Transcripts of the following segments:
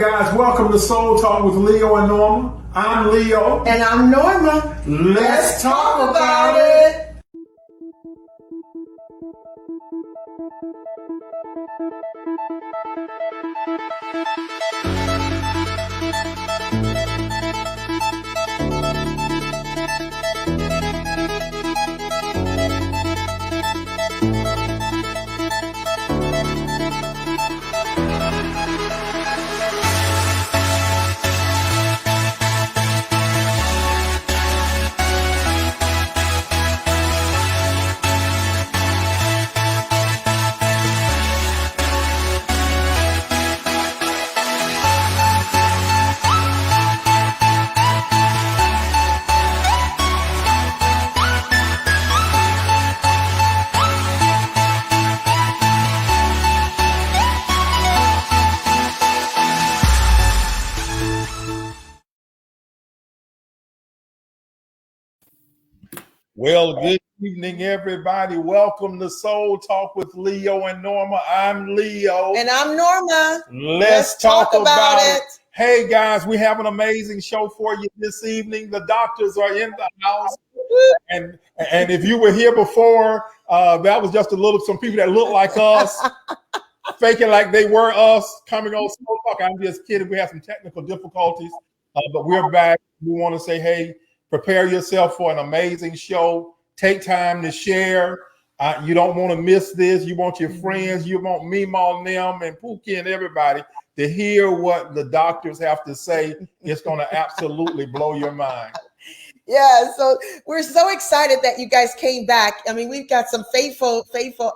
guys, welcome to Soul Talk with Leo and Norma. I'm Leo. And I'm Norma. Let's talk about it. Well, good evening, everybody. Welcome to Soul Talk with Leo and Norma. I'm Leo. And I'm Norma. Let's talk about it. Hey, guys, we have an amazing show for you this evening. The doctors are in the house. And if you were here before, that was just some people that look like us, faking like they were us, coming on Soul Talk. I'm just kidding. We have some technical difficulties, but we're back. We want to say, hey, prepare yourself for an amazing show. Take time to share. You don't want to miss this. You want your friends, you want me, Mom, them, and Pookie and everybody to hear what the doctors have to say. It's going to absolutely blow your mind. Yeah, so we're so excited that you guys came back. I mean, we've got some faithful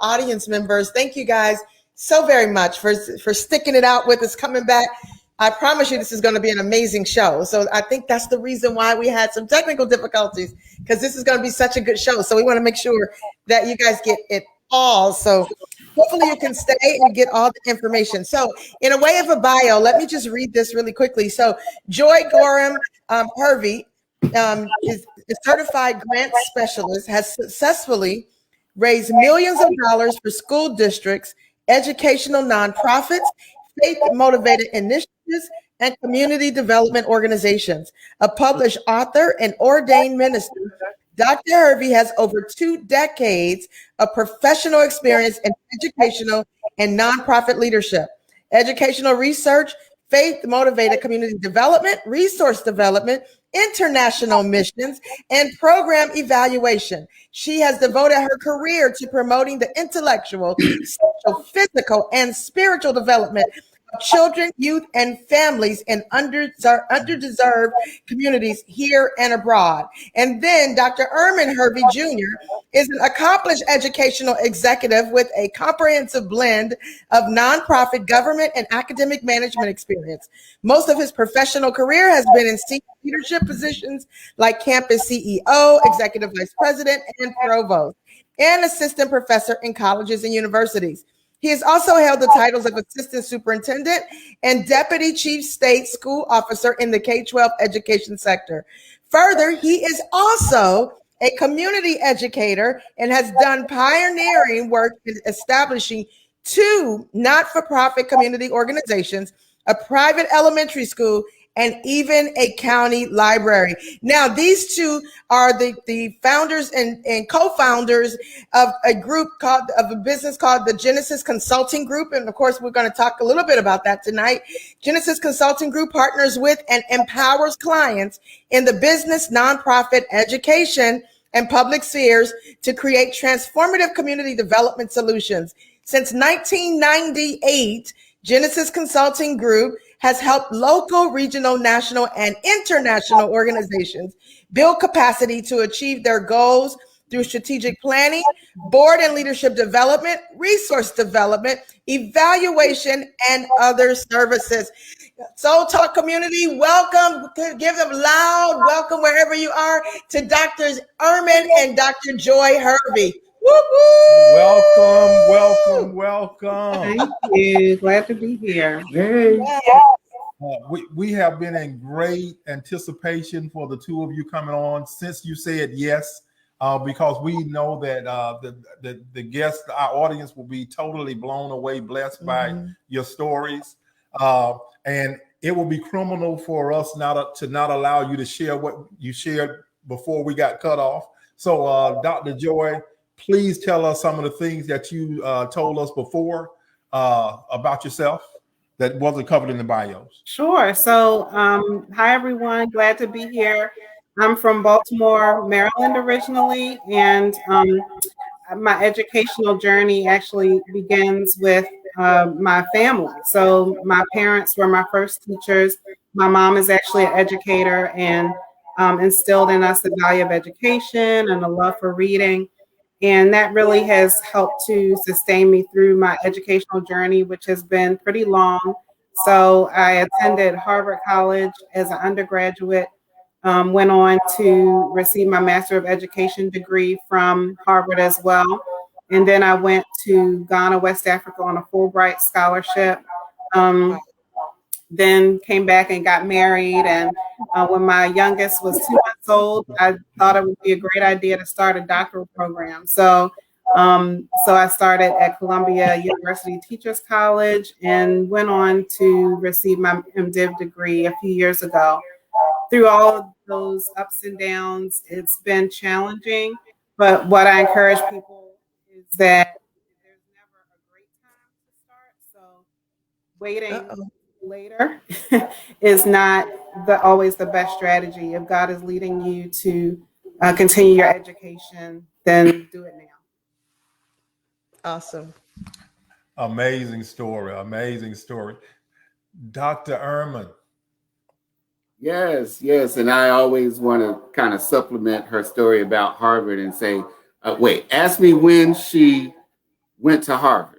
audience members. Thank you guys so very much for sticking it out with us, coming back. I promise you this is going to be an amazing show. So I think that's the reason why we had some technical difficulties, because this is going to be such a good show. So we want to make sure that you guys get it all. So hopefully you can stay and get all the information. So in a way of a bio, let me just read this really quickly. So Joy Gorham Harvey is a certified grant specialist, has successfully raised millions of dollars for school districts, educational nonprofits, faith-motivated initiatives, and community development organizations. A published author and ordained minister, Dr. Harvey has over 2 decades of professional experience in educational and nonprofit leadership, educational research, faith-motivated community development, resource development, international missions, and program evaluation. She has devoted her career to promoting the intellectual, social, physical, and spiritual development of children, youth, and families in underdeserved communities here and abroad. And then Dr. Eurmon Harvey Jr. is an accomplished educational executive with a comprehensive blend of nonprofit, government, and academic management experience. Most of his professional career has been in senior leadership positions like campus CEO, executive vice president, and provost, and assistant professor in colleges and universities. He has also held the titles of assistant superintendent and deputy chief state school officer in the K-12 education sector. Further, he is also a community educator and has done pioneering work in establishing 2 not-for-profit community organizations, a private elementary school, and even a county library. Now, these 2 are the founders and co-founders of a business called the Genesis Consulting Group. And of course, we're going to talk a little bit about that tonight. Genesis Consulting Group partners with and empowers clients in the business, nonprofit, education, and public spheres to create transformative community development solutions. Since 1998, Genesis Consulting Group has helped local, regional, national, and international organizations build capacity to achieve their goals through strategic planning, board and leadership development, resource development, evaluation, and other services. Soul Talk community, welcome. Give them loud welcome wherever you are to Drs. Eurmon and Dr. Joy Harvey. Welcome. Thank you. Glad to be here. Hey. We have been in great anticipation for the 2 of you coming on since you said yes, because we know that the guests, our audience will be totally blown away, blessed by your stories. And it will be criminal for us to not allow you to share what you shared before we got cut off. So, Dr. Joy, please tell us some of the things that you told us before about yourself that wasn't covered in the bios. Sure. So, hi, everyone. Glad to be here. I'm from Baltimore, Maryland originally, and my educational journey actually begins with my family. So my parents were my first teachers. My mom is actually an educator and instilled in us the value of education and a love for reading. And that really has helped to sustain me through my educational journey, which has been pretty long. So I attended Harvard College as an undergraduate, went on to receive my Master of Education degree from Harvard as well. And then I went to Ghana, West Africa on a Fulbright scholarship. Then came back and got married. And when my youngest was 2 months old, I thought it would be a great idea to start a doctoral program. So I started at Columbia University Teachers College and went on to receive my MDiv degree a few years ago. Through all of those ups and downs, it's been challenging. But what I encourage people is that there's never a great time to start. So waiting later is not always the best strategy. If God is leading you to continue your education, then do it now. Awesome. Amazing story. Amazing story. Dr. Eurmon. Yes. And I always want to kind of supplement her story about Harvard and say, ask me when she went to Harvard.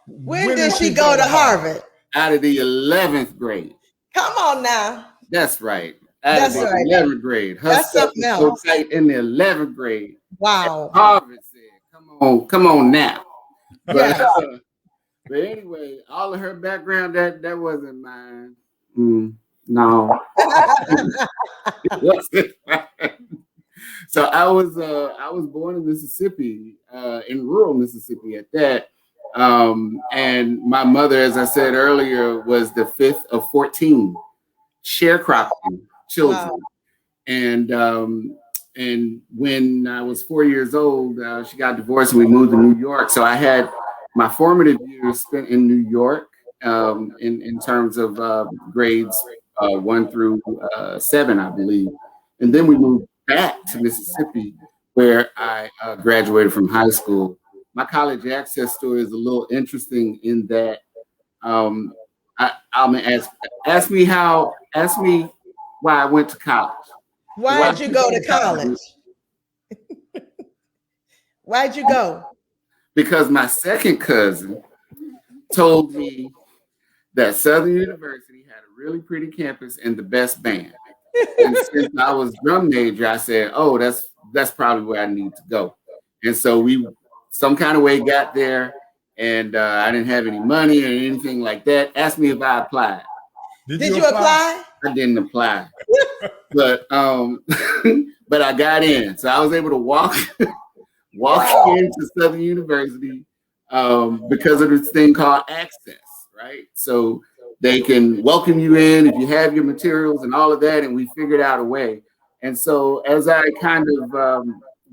When did she go to Harvard? Out of the 11th grade. Come on now. That's right. Out of the 11th grade. Her stuff was so tight in the 11th grade. Wow. Harvard said, come on now. But anyway, all of her background, that wasn't mine. No. It wasn't mine. So I was born in Mississippi, in rural Mississippi at that. And my mother, as I said earlier, was the fifth of 14 sharecropping children. Wow. And when I was 4 years old, she got divorced and we moved to New York. So I had my formative years spent in New York in terms of grades 1 through 7, I believe. And then we moved back to Mississippi, where I graduated from high school. My college access story is a little interesting in that I'm gonna ask me why I went to college. Why did you go to college? Why'd you go? Because my second cousin told me that Southern University had a really pretty campus and the best band. And since I was drum major, I said, "Oh, that's probably where I need to go." And so we some kind of way got there, and I didn't have any money or anything like that. Asked me if I applied. Did you apply? I didn't apply, but but I got in, so I was able to walk into Southern University because of this thing called access, right? So they can welcome you in if you have your materials and all of that, and we figured out a way. And so as I kind of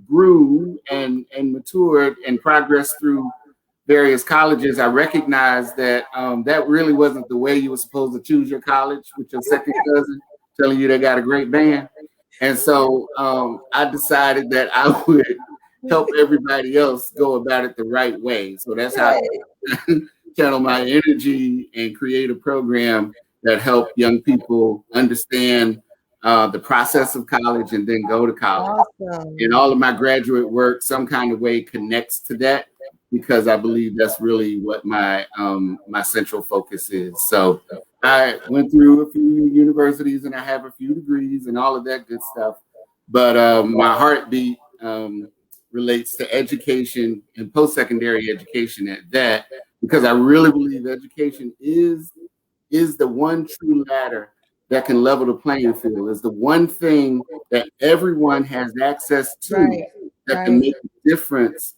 grew and matured and progressed through various colleges, I recognized that that really wasn't the way you were supposed to choose your college, with your second cousin telling you they got a great band. And so I decided that I would help everybody else go about it the right way. So that's how I channel my energy and create a program that helped young people understand the process of college and then go to college. Awesome. And all of my graduate work some kind of way connects to that, because I believe that's really what my my central focus is. So I went through a few universities and I have a few degrees and all of that good stuff. But my heartbeat relates to education and post-secondary education at that, because I really believe education is the one true ladder that can level the playing field. Is the one thing that everyone has access to that can make a difference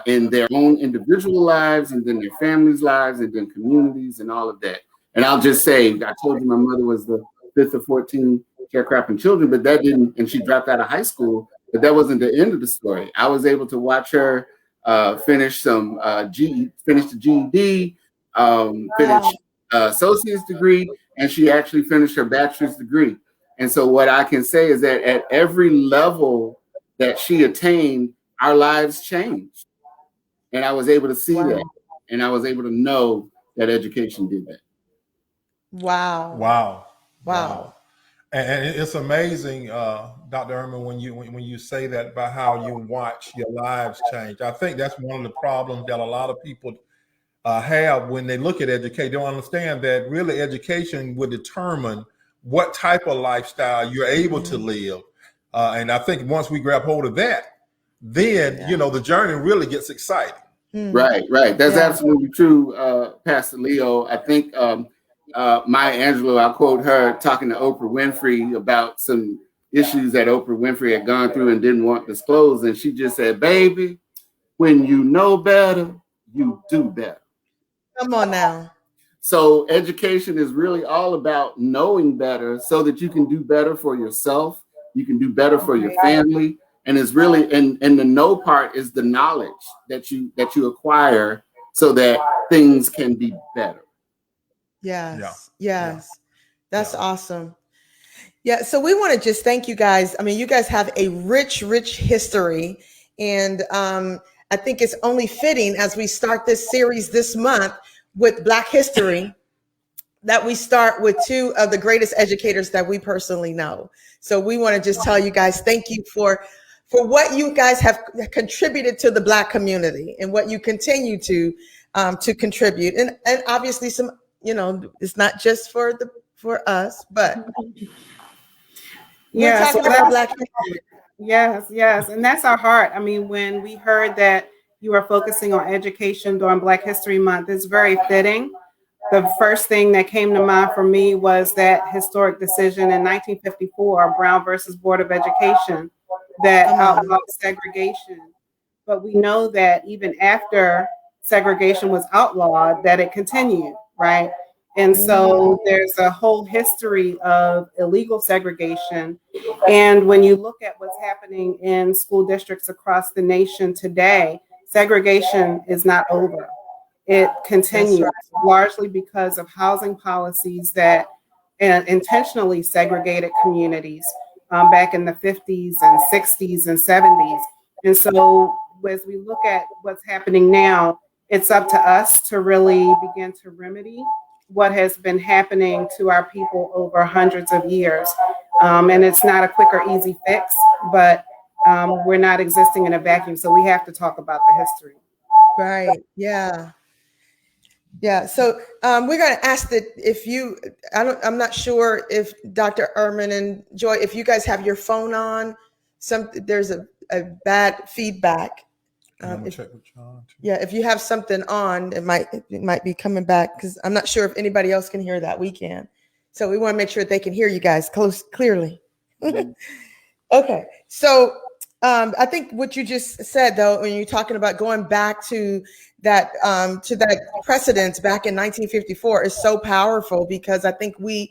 in their own individual lives, and then their families' lives, and then communities and all of that. And I'll just say, I told you my mother was the 5th of 14 sharecropping children, but that didn't, and she dropped out of high school, but that wasn't the end of the story. I was able to watch her finish the GED, finish associate's degree, and she actually finished her bachelor's degree. And so what I can say is that at every level that she attained, our lives changed. And I was able to see that. And I was able to know that education did that. Wow. And it's amazing, Dr. Eurmon, when you say that about how you watch your lives change. I think that's one of the problems that a lot of people have when they look at education. They don't understand that really education will determine what type of lifestyle you're able to live. And I think once we grab hold of that, then, the journey really gets exciting. Right. That's absolutely true, Pastor Leo. I think Maya Angelou, I'll quote her talking to Oprah Winfrey about some issues that Oprah Winfrey had gone through and didn't want disclosed. And she just said, baby, when you know better, you do better. Come on now. So education is really all about knowing better so that you can do better for yourself. You can do better for your family. And it's really, and the know part is the knowledge that you acquire so that things can be better. Yes. That's awesome. Yeah. So we want to just thank you guys. I mean, you guys have a rich history. And I think it's only fitting as we start this series this month with Black History that we start with two of the greatest educators that we personally know. So we want to just tell you guys, thank you for what you guys have contributed to the Black community and what you continue to contribute. And obviously some, it's not just for us, but we're talking about Black history. Yes. And that's our heart. I mean, when we heard that you are focusing on education during Black History Month, it's very fitting. The first thing that came to mind for me was that historic decision in 1954, Brown versus Board of Education, that outlawed segregation. But we know that even after segregation was outlawed, that it continued, right? And so there's a whole history of illegal segregation. And when you look at what's happening in school districts across the nation today, segregation is not over. It continues largely because of housing policies that intentionally segregated communities back in the 50s and 60s and 70s. And so as we look at what's happening now, it's up to us to really begin to remedy what has been happening to our people over hundreds of years. And it's not a quick or easy fix, but we're not existing in a vacuum. So we have to talk about the history. Right. Yeah. So we're going to ask that I'm not sure if Dr. Eurmon and Joy, if you guys have your phone on, there's a bad feedback. Check with John too. Yeah, if you have something on, it might be coming back because I'm not sure if anybody else can hear that. We can. So we want to make sure they can hear you guys clearly. Okay. So I think what you just said, though, when you're talking about going back to that precedence back in 1954 is so powerful because I think we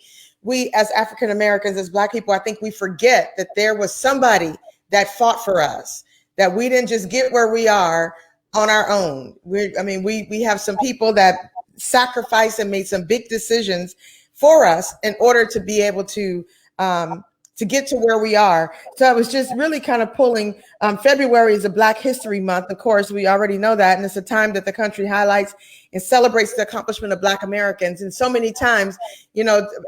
as African Americans, as Black people, I think we forget that there was somebody that fought for us, that we didn't just get where we are on our own. We have some people that sacrificed and made some big decisions for us in order to be able to get to where we are. So I was just really kind of pulling, February is a Black History Month. Of course, we already know that. And it's a time that the country highlights and celebrates the accomplishment of Black Americans. And so many times,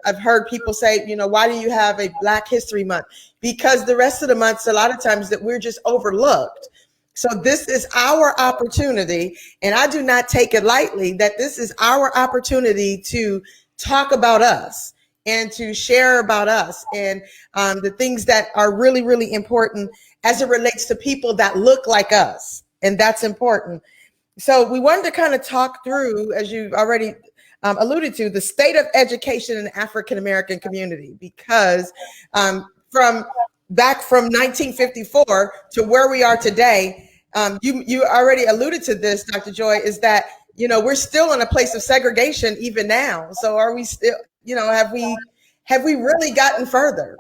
I've heard people say, why do you have a Black History Month? Because the rest of the months, a lot of times that we're just overlooked. So this is our opportunity. And I do not take it lightly that this is our opportunity to talk about us and to share about us and the things that are really, really important as it relates to people that look like us. And that's important. So we wanted to kind of talk through, as you already alluded to, the state of education in the African-American community, because from 1954 to where we are today, you already alluded to this, Dr. Joy, is that we're still in a place of segregation even now. So are we still, have we really gotten further?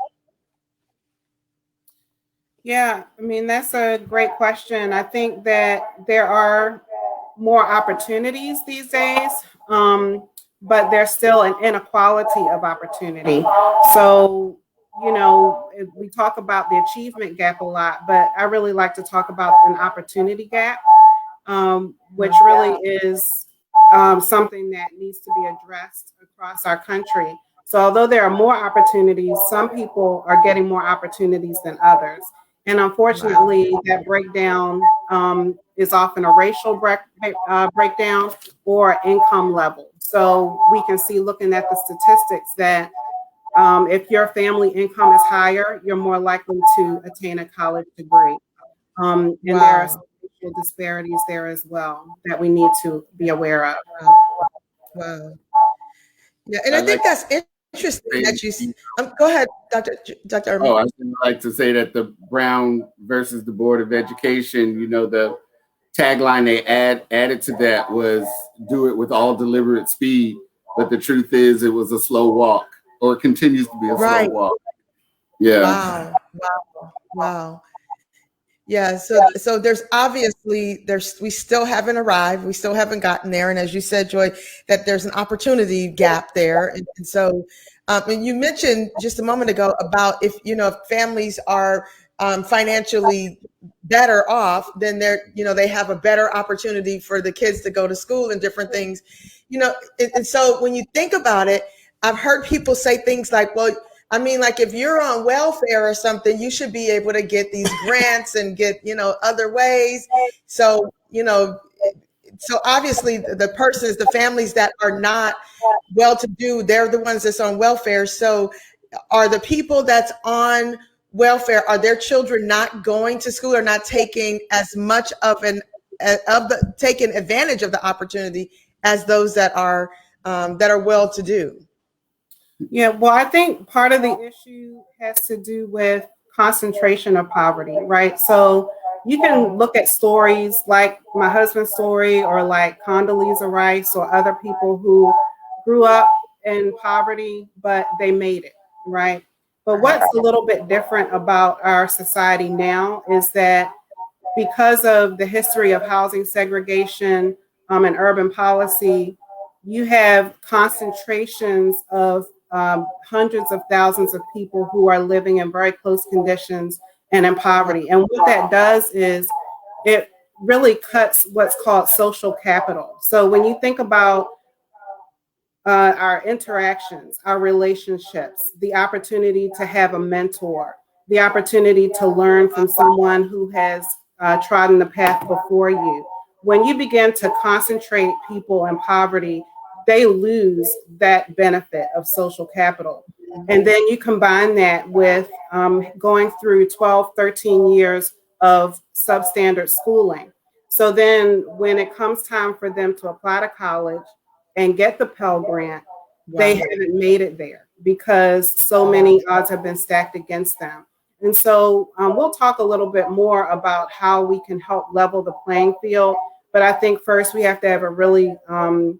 Yeah, I mean, that's a great question. I think that there are more opportunities these days, but there's still an inequality of opportunity. So, we talk about the achievement gap a lot, but I really like to talk about an opportunity gap, which really is something that needs to be addressed across our country. So although there are more opportunities, some people are getting more opportunities than others. And unfortunately, that breakdown is often a racial breakdown or income level. So we can see, looking at the statistics, that if your family income is higher, you're more likely to attain a college degree. And there are social disparities there as well that we need to be aware of. Wow. Yeah, and I think that's interesting that you. Go ahead, Dr. Eurmon. Oh, I would like to say that the Brown versus the Board of Education, the tagline they added to that was "Do it with all deliberate speed." But the truth is, it was a slow walk, or it continues to be a slow walk. Yeah. Wow. Yeah. So there's obviously we still haven't arrived. We still haven't gotten there. And as you said, Joy, that there's an opportunity gap there. And so, and you mentioned just a moment ago about if families are financially better off, then they have a better opportunity for the kids to go to school and different things, and so when you think about it, I've heard people say things like, well, I mean, like if you're on welfare or something, you should be able to get these grants and get, other ways. So, so obviously the families that are not well-to-do, they're the ones that's on welfare. So are the people that's on welfare, are their children not going to school or not taking as much taking advantage of the opportunity as those that are well-to-do? Yeah, well, I think part of the issue has to do with concentration of poverty, right? So you can look at stories like my husband's story, or like Condoleezza Rice, or other people who grew up in poverty, but they made it, right? But what's a little bit different about our society now is that because of the history of housing segregation and urban policy, you have concentrations of hundreds of thousands of people who are living in very close conditions and in poverty. And what that does is it really cuts what's called social capital. So when you think about our interactions, our relationships, the opportunity to have a mentor, the opportunity to learn from someone who has trodden the path before you. When you begin to concentrate people in poverty, they lose that benefit of social capital. And then you combine that with going through 12, 13 years of substandard schooling. So then when it comes time for them to apply to college and get the Pell Grant, they haven't made it there because so many odds have been stacked against them. And so we'll talk a little bit more about how we can help level the playing field. But I think first we have to have a really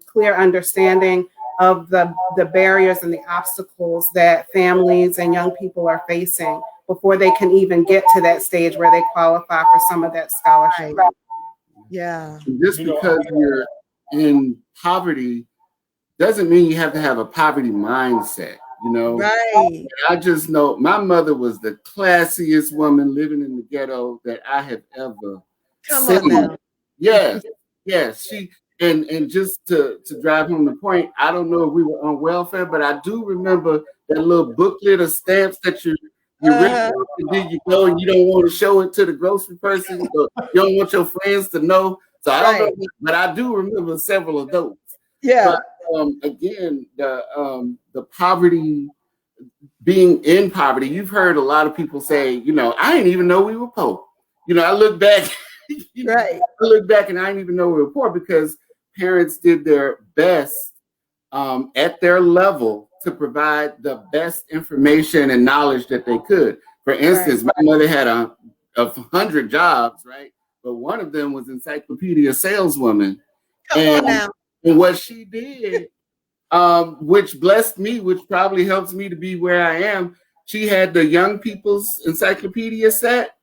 clear understanding of the barriers and the obstacles that families and young people are facing before they can even get to that stage where they qualify for some of that scholarship. Yeah. Just because you're in poverty doesn't mean you have to have a poverty mindset, Right. I just know my mother was the classiest woman living in the ghetto that I have ever seen. On now. Yes. She and just to drive home the point, I don't know if we were on welfare, but I do remember that little booklet of stamps that you read, and then you go and you don't want to show it to the grocery person, or you don't want your friends to know. So I don't know, but I do remember several of those. Yeah. But again, the poverty, being in poverty, you've heard a lot of people say, I didn't even know we were poor. I look back. I look back and I didn't even know we were poor because parents did their best at their level to provide the best information and knowledge that they could. For instance, my mother had 100 jobs, right? But one of them was encyclopedia saleswoman. Come on now. And what she did, which blessed me, which probably helps me to be where I am, she had the young people's encyclopedia set,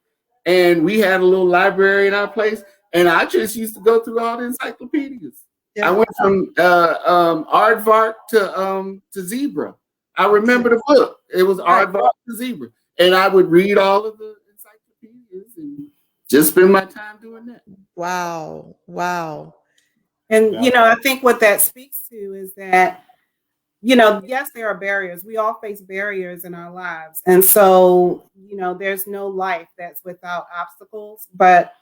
and we had a little library in our place, and I just used to go through all the encyclopedias. Yeah. I went from Aardvark to Zebra. I remember the book. It was Aardvark to Zebra, and I would read all of the encyclopedias and just spend my time doing that. Wow. Wow. And, I think what that speaks to is that, yes, there are barriers. We all face barriers in our lives. And so, there's no life that's without obstacles. But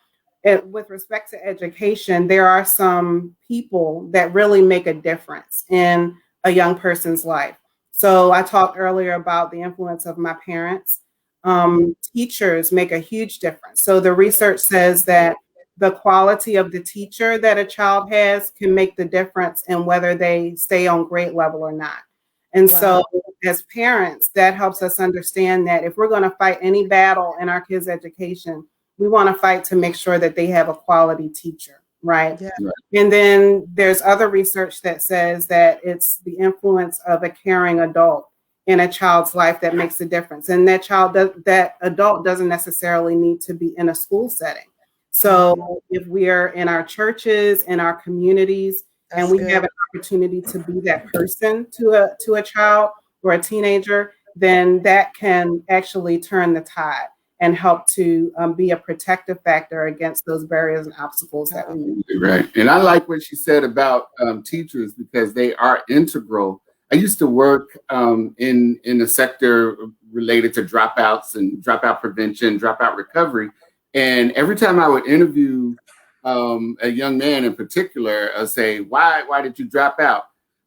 with respect to education, there are some people that really make a difference in a young person's life. So I talked earlier about the influence of my parents. Teachers make a huge difference. So the research says that the quality of the teacher that a child has can make the difference in whether they stay on grade level or not. And so as parents, that helps us understand that if we're going to fight any battle in our kids' education, we want to fight to make sure that they have a quality teacher, right? Yeah. And then there's other research that says that it's the influence of a caring adult in a child's life that makes a difference. And that adult doesn't necessarily need to be in a school setting. So if we're in our churches, in our communities, and we have an opportunity to be that person to a child or a teenager, then that can actually turn the tide and help to be a protective factor against those barriers and obstacles that we need. Right. And I like what she said about teachers, because they are integral. I used to work in a sector related to dropouts and dropout prevention, dropout recovery. And every time I would interview a young man in particular, I'd say, why did you drop out?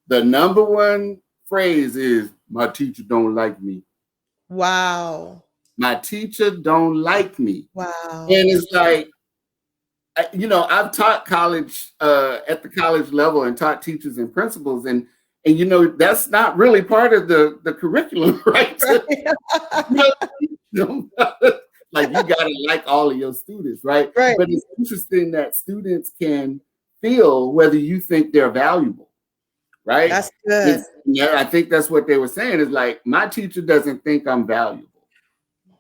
The number one phrase is, my teacher don't like me. Wow. My teacher don't like me. Wow. And it's like, I've taught college at the college level and taught teachers and principals. And that's not really part of the curriculum, right? Like, you gotta like all of your students, right? Right. But it's interesting that students can feel whether you think they're valuable, right? That's good. I think that's what they were saying, is like, my teacher doesn't think I'm valuable,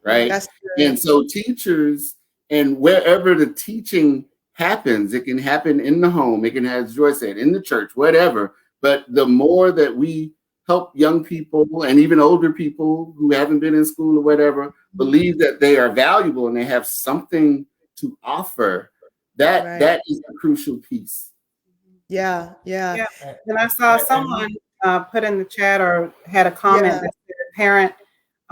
right? That's good. And so teachers, and wherever the teaching happens, it can happen in the home, it can, as Joy said, in the church, whatever. But the more that we help young people and even older people who haven't been in school or whatever believe that they are valuable and they have something to offer, that is a crucial piece. Yeah. And I saw someone put in the chat or had a comment that said parent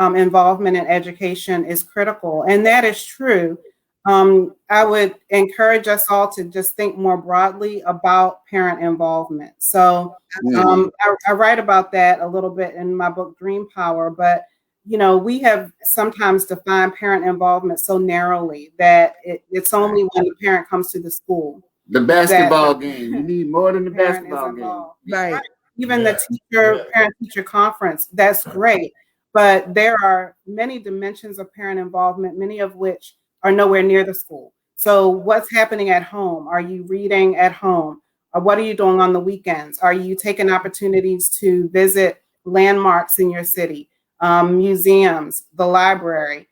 involvement in education is critical, and that is true. I would encourage us all to just think more broadly about parent involvement. So I write about that a little bit in my book, Dream Power, but we have sometimes defined parent involvement so narrowly that it's only when the parent comes to the school. The basketball game, you need more than the basketball game. Right. Even the parent-teacher conference, that's great. But there are many dimensions of parent involvement, many of which are nowhere near the school. So what's happening at home? Are you reading at home? Or what are you doing on the weekends? Are you taking opportunities to visit landmarks in your city, museums, the library,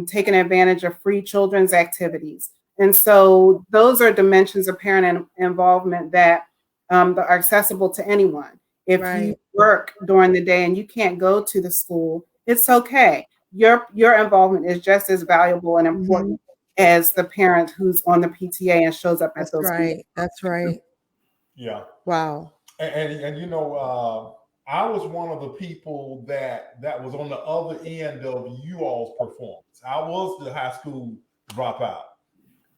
taking advantage of free children's activities? And so those are dimensions of parent involvement that are accessible to anyone. If you work during the day and you can't go to the school, it's okay. Your involvement is just as valuable and important as the parent who's on the PTA and shows up at those meetings. That's right. Yeah. Wow. And I was one of the people that was on the other end of you all's performance. I was the high school dropout.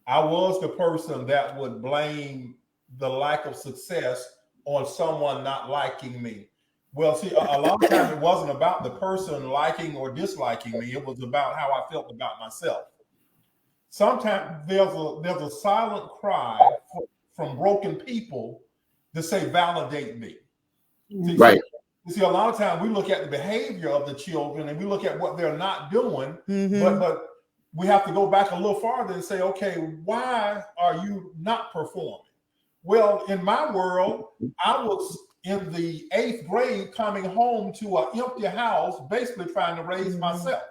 I was the person that would blame the lack of success on someone not liking me. Well, see, a lot of times it wasn't about the person liking or disliking me. It was about how I felt about myself. Sometimes there's a silent cry from broken people to say, validate me. Right. You see, a lot of times we look at the behavior of the children and we look at what they're not doing, but we have to go back a little farther and say, okay, why are you not performing? Well, in my world, I was in the 8th grade coming home to an empty house, basically trying to raise myself.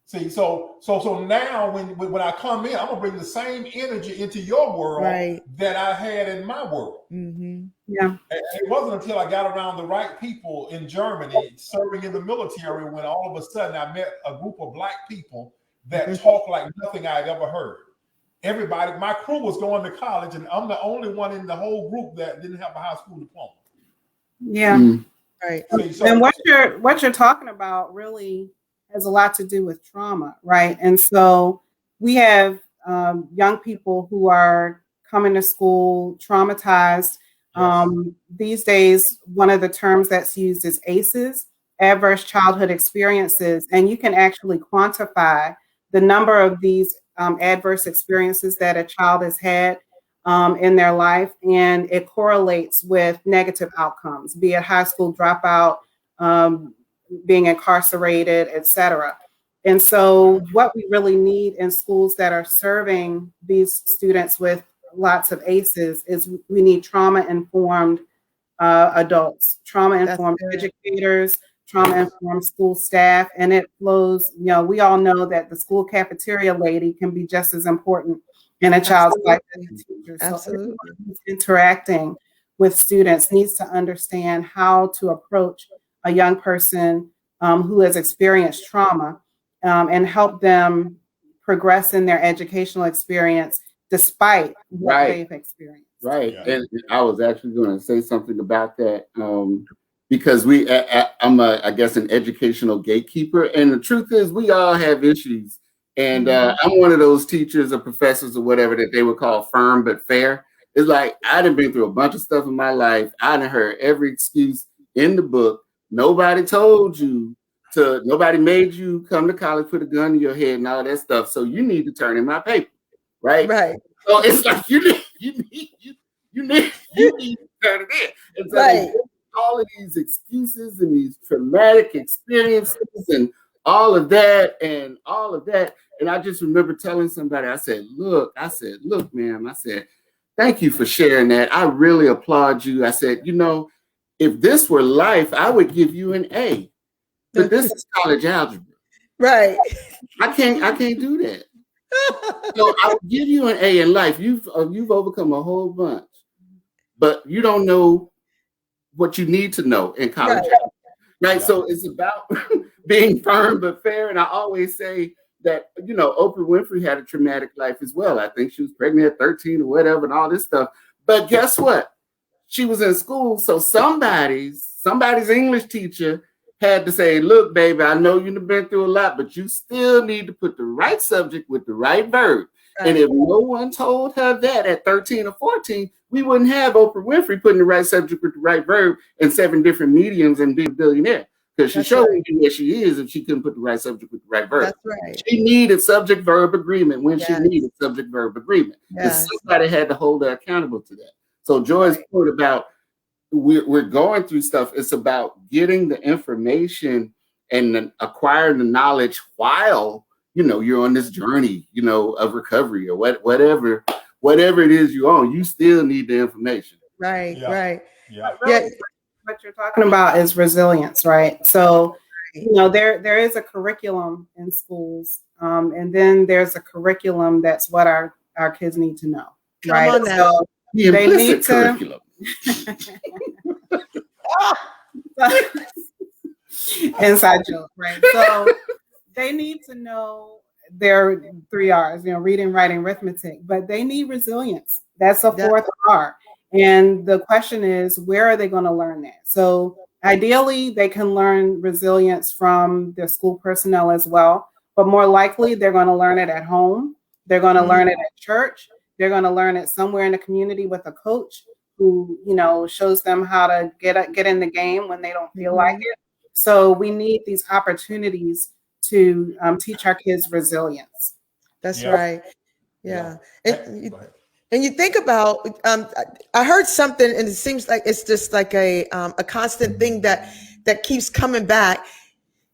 See, so now when I come in, I'm gonna bring the same energy into your world that I had in my world. Yeah. And it wasn't until I got around the right people in Germany, serving in the military, when all of a sudden I met a group of Black people that talked like nothing I'd ever heard. Everybody, my crew was going to college, and I'm the only one in the whole group that didn't have a high school diploma. Yeah. Right. And what you're talking about really has a lot to do with trauma, right? And so we have young people who are coming to school traumatized. These days, one of the terms that's used is ACEs, adverse childhood experiences, and you can actually quantify the number of these adverse experiences that a child has had in their life, and it correlates with negative outcomes, be it high school dropout, being incarcerated, etc. And so what we really need in schools that are serving these students with lots of ACEs is we need trauma-informed adults, trauma-informed educators, trauma-informed school staff, and it flows, we all know that the school cafeteria lady can be just as important in a child's life as a teacher. So everyone who's interacting with students needs to understand how to approach a young person who has experienced trauma and help them progress in their educational experience despite what they've experienced. Right. Yeah. And I was actually going to say something about that because I'm I guess an educational gatekeeper. And the truth is we all have issues. And I'm one of those teachers or professors or whatever that they would call firm but fair. It's like I done been through a bunch of stuff in my life. I done heard every excuse in the book. Nobody told you to, nobody made you come to college, put a gun in your head and all that stuff. So you need to turn in my paper. Right. So it's like you need to turn it in. And so all of these excuses and these traumatic experiences and all of that. And I just remember telling somebody, I said, look, ma'am, I said, thank you for sharing that. I really applaud you. I said, if this were life, I would give you an A. But this is college algebra. Right. I can't do that. So I would give you an A in life. You've overcome a whole bunch, but you don't know what you need to know in college. Right. So it's about being firm but fair. And I always say that, Oprah Winfrey had a traumatic life as well. I think she was pregnant at 13 or whatever and all this stuff. But guess what? She was in school. So somebody's English teacher had to say, look, baby, I know you've been through a lot, but you still need to put the right subject with the right verb. Right. And if no one told her that at 13 or 14, we wouldn't have Oprah Winfrey putting the right subject with the right verb in 7 different mediums and be a billionaire. Because she showed you where she is if she couldn't put the right subject with the right verb. That's right. She needed subject-verb agreement when she needed subject-verb agreement. And somebody had to hold her accountable to that. So Joy's point about we're going through stuff. It's about getting the information and acquiring the knowledge while, you're on this journey, of recovery or whatever it is you're on. You still need the information. Right. Really, what you're talking about is resilience, right? So, there is a curriculum in schools, and then there's a curriculum that's what our kids need to know, right? Come on now. So they need curriculum. Inside joke, right? So they need to know their 3 R's, reading, writing, arithmetic, but they need resilience. That's a 4th R. And the question is, where are they going to learn that? So ideally, they can learn resilience from their school personnel as well, but more likely they're going to learn it at home. They're going to learn it at church. They're going to learn it somewhere in the community with a coach who, shows them how to get in the game when they don't feel like it. So we need these opportunities to teach our kids resilience. That's right. Yeah. And you think about, I heard something, and it seems like it's just like a constant thing that keeps coming back.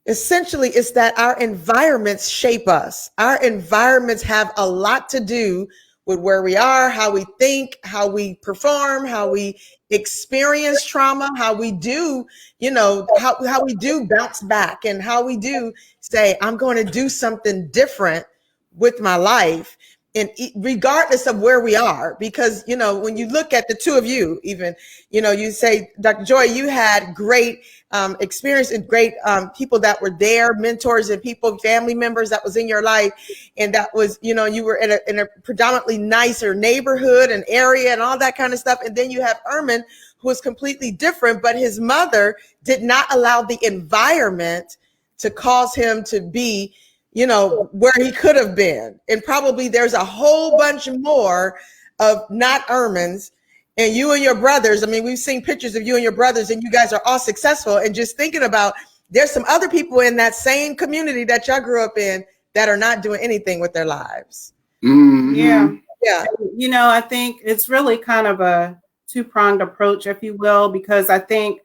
Essentially, it's that our environments shape us. Our environments have a lot to do with where we are, how we think, how we perform, how we experience trauma, how we do, how we do bounce back, and how we do say, I'm going to do something different with my life. And regardless of where we are, because, when you look at the two of you, even, you say, Dr. Joy, you had great experience and great people that were there, mentors and people, family members that was in your life. And that was, you were in a predominantly nicer neighborhood and area and all that kind of stuff. And then you have Eurmon, who was completely different, but his mother did not allow the environment to cause him to be where he could have been. And probably there's a whole bunch more of not Eurmons, and you and your brothers. I mean, we've seen pictures of you and your brothers, and you guys are all successful. And just thinking about, there's some other people in that same community that y'all grew up in that are not doing anything with their lives. Mm-hmm. Yeah. I think it's really kind of a two-pronged approach, if you will, because I think,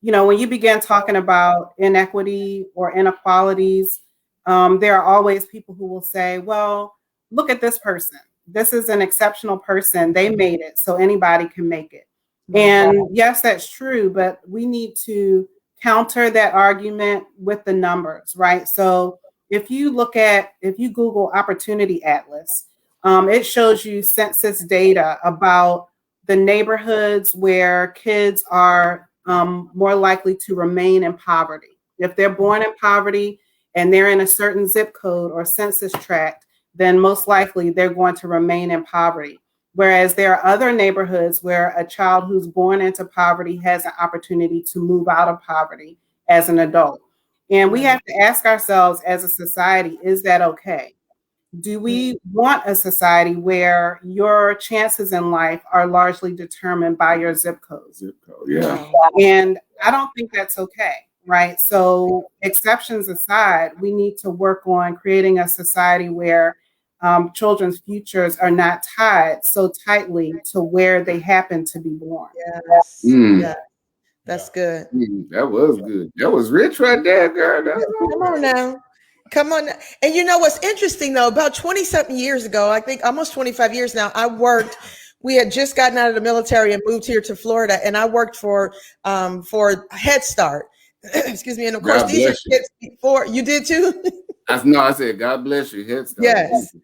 when you begin talking about inequity or inequalities, there are always people who will say, well, look at this person. This is an exceptional person. They made it, so anybody can make it. And yes, that's true, but we need to counter that argument with the numbers, right? So if you Google Opportunity Atlas, it shows you census data about the neighborhoods where kids are more likely to remain in poverty. If they're born in poverty and they're in a certain zip code or census tract, then most likely they're going to remain in poverty. Whereas there are other neighborhoods where a child who's born into poverty has an opportunity to move out of poverty as an adult. And we have to ask ourselves as a society, is that okay? Do we want a society where your chances in life are largely determined by your zip code? Yeah. And I don't think that's okay. Right. So exceptions aside, we need to work on creating a society where children's futures are not tied so tightly to where they happen to be born. Yes. Yeah. That's good. That was good. That was rich right there, girl. Come on now. Come on. And what's interesting, though, about 20-something years ago, I think almost 25 years now, we had just gotten out of the military and moved here to Florida, and I worked for Head Start. Excuse me. And of course, these are kids before you did too. I said, God bless you, Head Start. Yes.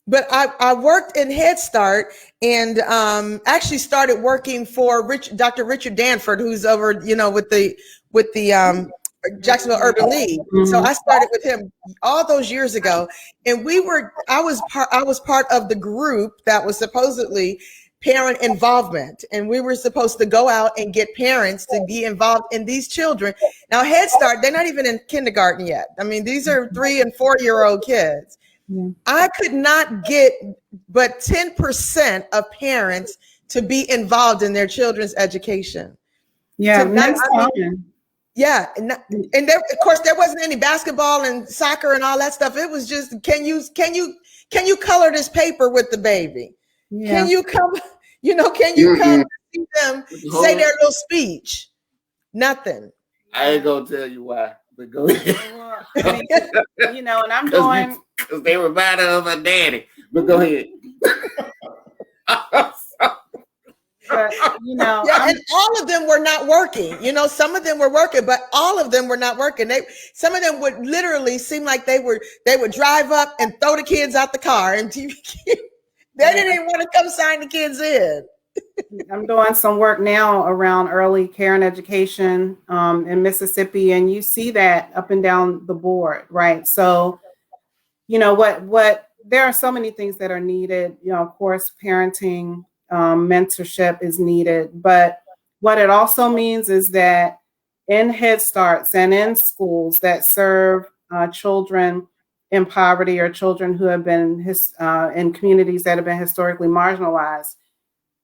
But I worked in Head Start and actually started working for Dr. Richard Danford, who's over, with the Jacksonville Urban League. Mm-hmm. So I started with him all those years ago, and I was part of the group that was supposedly parent involvement, and we were supposed to go out and get parents to be involved in these children. Now, Head Start, they're not even in kindergarten yet. I mean, these are 3 and 4-year-old kids. I could not get but 10% of parents to be involved in their children's education. Yeah, yeah, and there, of course, there wasn't any basketball and soccer and all that stuff. It was just, can you color this paper with the baby? Yeah. Can you come? Can you come see them say their little speech? Nothing. I ain't gonna tell you why, but go ahead. And I'm going because they remind her of her daddy. But go ahead. But, and all of them were not working. Some of them were working, but all of them were not working. Some of them would literally seem like they would drive up and throw the kids out the car, and they didn't even want to come sign the kids in. I'm doing some work now around early care and education in Mississippi, and you see that up and down the board, right? So, what there are so many things that are needed. Of course, parenting. Mentorship is needed, but what it also means is that in Head Starts and in schools that serve children in poverty or children who have been in communities that have been historically marginalized,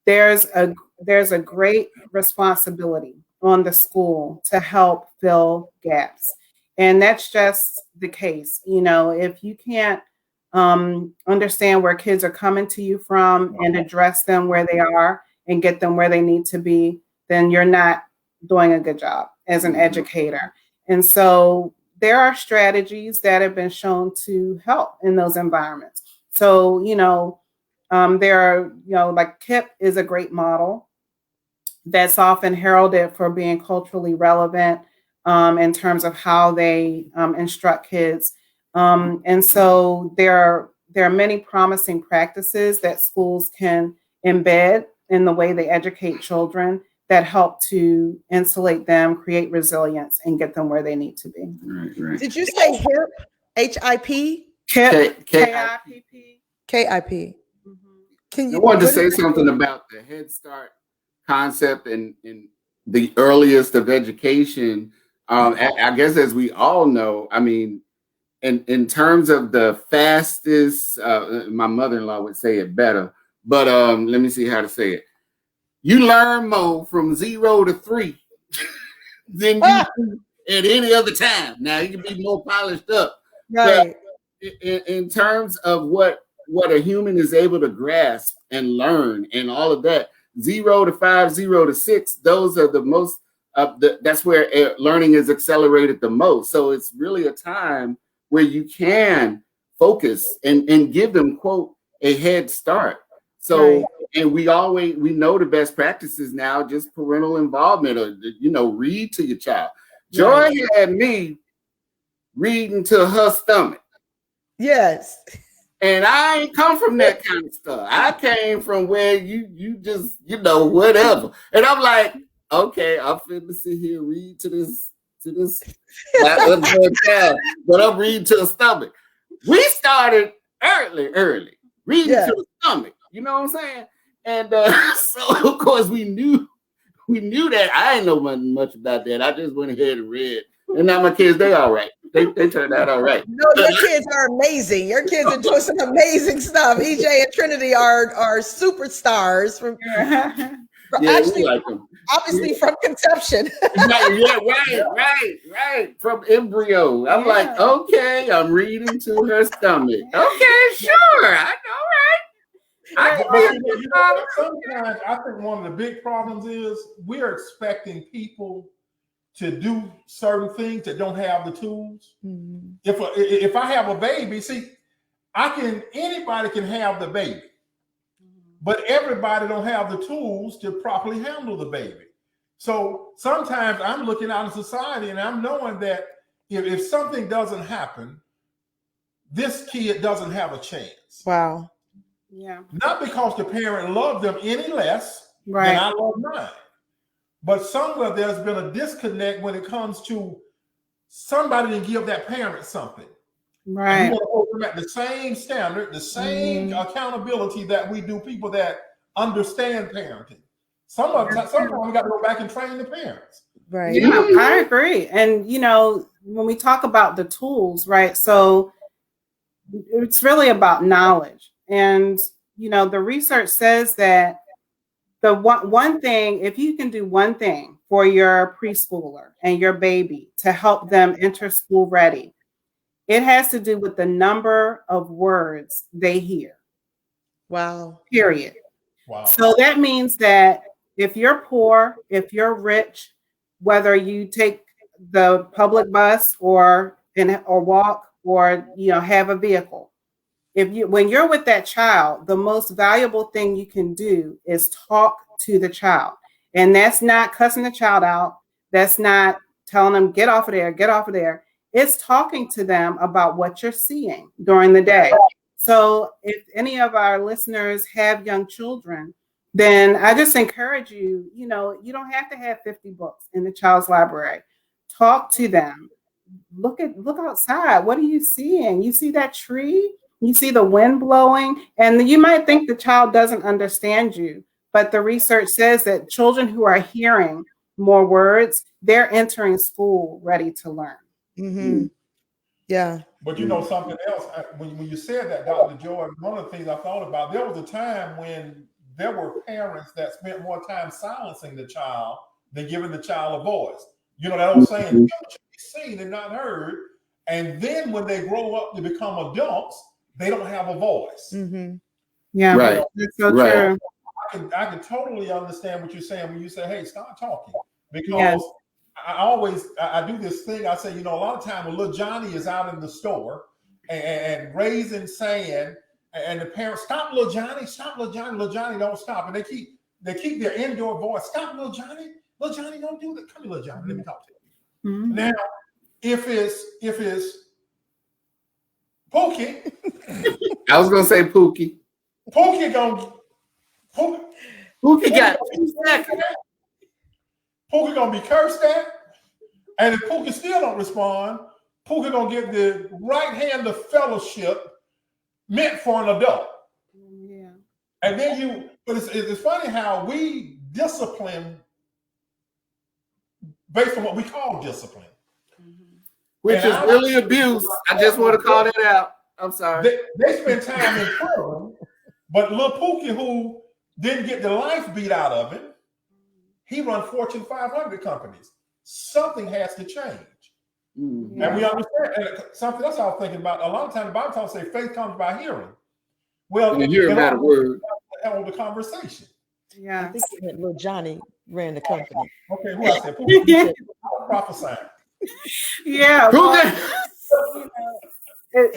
there's a great responsibility on the school to help fill gaps, and that's just the case. If you can't understand where kids are coming to you from and address them where they are and get them where they need to be, then you're not doing a good job as an educator. And so there are strategies that have been shown to help in those environments. So, There are, like KIP is a great model that's often heralded for being culturally relevant in terms of how they instruct kids. And so there are many promising practices that schools can embed in the way they educate children that help to insulate them, create resilience, and get them where they need to be. Right. Did you say HIP? H-I-P? KIP. K-I-P-P. K-I-P. Mm-hmm. I wanted to say something about the Head Start concept and the earliest of education. I guess, as we all know, I mean, in terms of the fastest, my mother-in-law would say it better, but let me see how to say it. You learn more from 0 to 3 than you do at any other time. Now, you can be more polished up. Right. But in terms of what a human is able to grasp and learn and all of that, 0 to 5, 0 to 6, those are the most, that's where learning is accelerated the most. So it's really a time where you can focus and give them, quote, a head start. So, right. And we know the best practices now, just parental involvement, or, read to your child. Joy had me reading to her stomach. Yes. And I ain't come from that kind of stuff. I came from where you just, whatever. And I'm like, okay, I'm finna sit here and read to this but I'm reading to the stomach. We started early, reading to the stomach. You know what I'm saying? And so of course we knew that. I didn't know much about that. I just went ahead and read. And now my kids, they all right. They turned out all right. No, your kids are amazing. Your kids are doing some amazing stuff. EJ and Trinity are superstars from actually, like them. Obviously from conception. Right. From embryo. I'm like, okay, I'm reading to her stomach. Okay, sure. I know, right? Sometimes I think one of the big problems is we're expecting people to do certain things that don't have the tools. Mm-hmm. If I have a baby, see, anybody can have the baby, but everybody don't have the tools to properly handle the baby. So sometimes I'm looking out in society and I'm knowing that if something doesn't happen, this kid doesn't have a chance. Wow. Yeah. Not because the parent loved them any less than I love mine. But somewhere there's been a disconnect when it comes to somebody to give that parent something. Right. And we want to hold them at the same standard, the same accountability that we do people that understand parenting. Sometimes we got to go back and train the parents. Right. Yeah, I agree. And, when we talk about the tools, right? So it's really about knowledge. And, the research says that the one thing, if you can do one thing for your preschooler and your baby to help them enter school ready, it has to do with the number of words they hear. Wow. Period. Wow. So that means that if you're poor, if you're rich, whether you take the public bus or walk or have a vehicle, when you're with that child, the most valuable thing you can do is talk to the child. And that's not cussing the child out. That's not telling them, get off of there. It's talking to them about what you're seeing during the day. So if any of our listeners have young children, then I just encourage you, you don't have to have 50 books in the child's library. Talk to them. Look outside. What are you seeing? You see that tree? You see the wind blowing, and you might think the child doesn't understand you, but the research says that children who are hearing more words, they're entering school ready to learn. Mm-hmm. Yeah. But something else, when you said that, Dr. Joy, one of the things I thought about, there was a time when there were parents that spent more time silencing the child than giving the child a voice. That old saying, "You should be seen and not heard." And then when they grow up to become adults, they don't have a voice. Mm-hmm. Yeah, right. That's so true. I can totally understand what you're saying when you say, "Hey, stop talking," because I do this thing. I say, a lot of time when little Johnny is out in the store and raising sand, and the parents, stop little Johnny, little Johnny don't stop. And they keep their indoor voice, stop little Johnny don't do that. Come here, little Johnny, let me talk to you. Mm-hmm. Now, if it's Pookie. I was gonna say Pookie. Pookie got 2 seconds. Pookie gonna be cursed at, and if Pookie still don't respond, Pookie gonna get the right hand of fellowship meant for an adult. Yeah. And then but it's funny how we discipline based on what we call discipline. Which is really abuse. I just want to call that out. I'm sorry. They spend time in prison, but little Pookie, who didn't get the life beat out of him, he runs Fortune 500 companies. Something has to change. Mm-hmm. And we understand. And something else I was thinking about, a lot of times the Bible talks say faith comes by hearing. Well, you hear about a word. On the conversation. Yeah. I think little Johnny ran the company. Okay, who else said? Pookie prophesying. Yeah.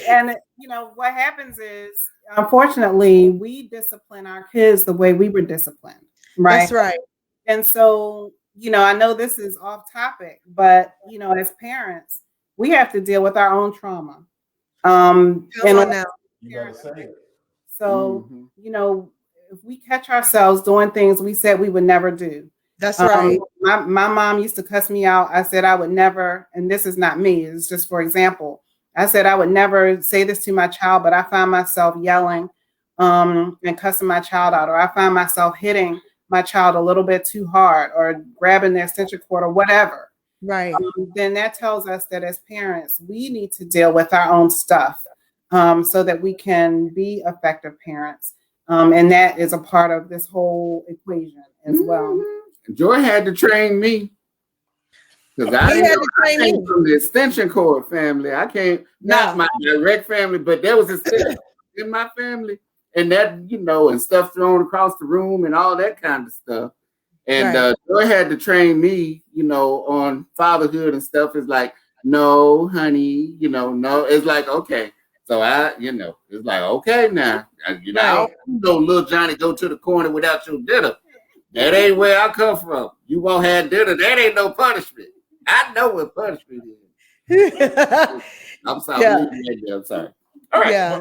And what happens is, unfortunately, we discipline our kids the way we were disciplined, right? That's right. And so, I know this is off topic, but as parents, we have to deal with our own trauma. You gotta say it. So, if we catch ourselves doing things we said we would never do. That's right. My mom used to cuss me out. I said I would never, and this is not me, it's just for example. I said I would never say this to my child, but I find myself yelling and cussing my child out, or I find myself hitting my child a little bit too hard, or grabbing their extension cord, or whatever. Right. Then that tells us that as parents, we need to deal with our own stuff so that we can be effective parents. And that is a part of this whole equation as well. Joy had to train me. Because I came from the extension cord family. I came, not my direct family, but there was extension in my family. And that, and stuff thrown across the room and all that kind of stuff. And Joy had to train me, on fatherhood and stuff. It's like, no, honey, no. It's like, okay. So it's like, okay, now, I don't know, little Johnny go to the corner without your dinner. That ain't where I come from. You won't have dinner. That ain't no punishment. I know what punishment is. I'm sorry. Yeah. I'm sorry. All right. Yeah.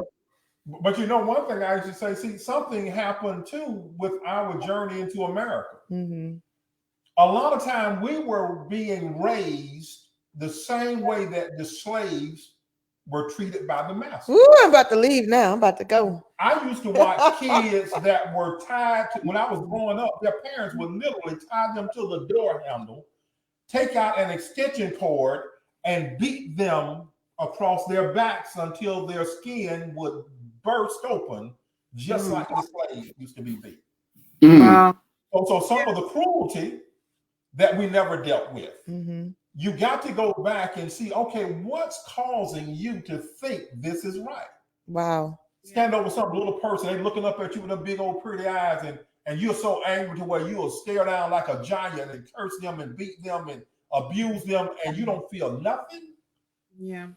But one thing I should say, something happened too with our journey into America. Mm-hmm. A lot of time we were being raised the same way that the slaves were treated by the master. Ooh, I'm about to leave now. I'm about to go. I used to watch kids that were tied to, when I was growing up, their parents would literally tie them to the door handle, take out an extension cord, and beat them across their backs until their skin would burst open, just like the slaves used to be beat. Wow. So some of the cruelty that we never dealt with. Mm-hmm. You got to go back and see, okay, what's causing you to think this is right? Wow. Stand over some little person, they looking up at you with them big old pretty eyes, and you're so angry to where you'll stare down like a giant and curse them and beat them and abuse them, and you don't feel nothing? Yeah.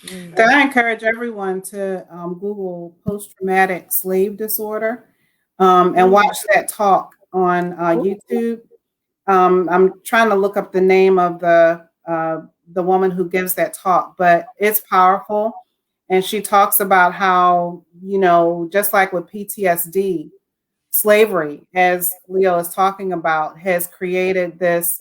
Mm-hmm. I encourage everyone to Google post-traumatic slave disorder and watch that talk on YouTube. I'm trying to look up the name of the woman who gives that talk, but it's powerful. And she talks about how, just like with PTSD, slavery, as Leo is talking about, has created this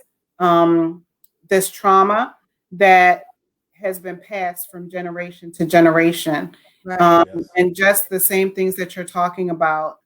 this trauma that has been passed from generation to generation. Right. And just the same things that you're talking about,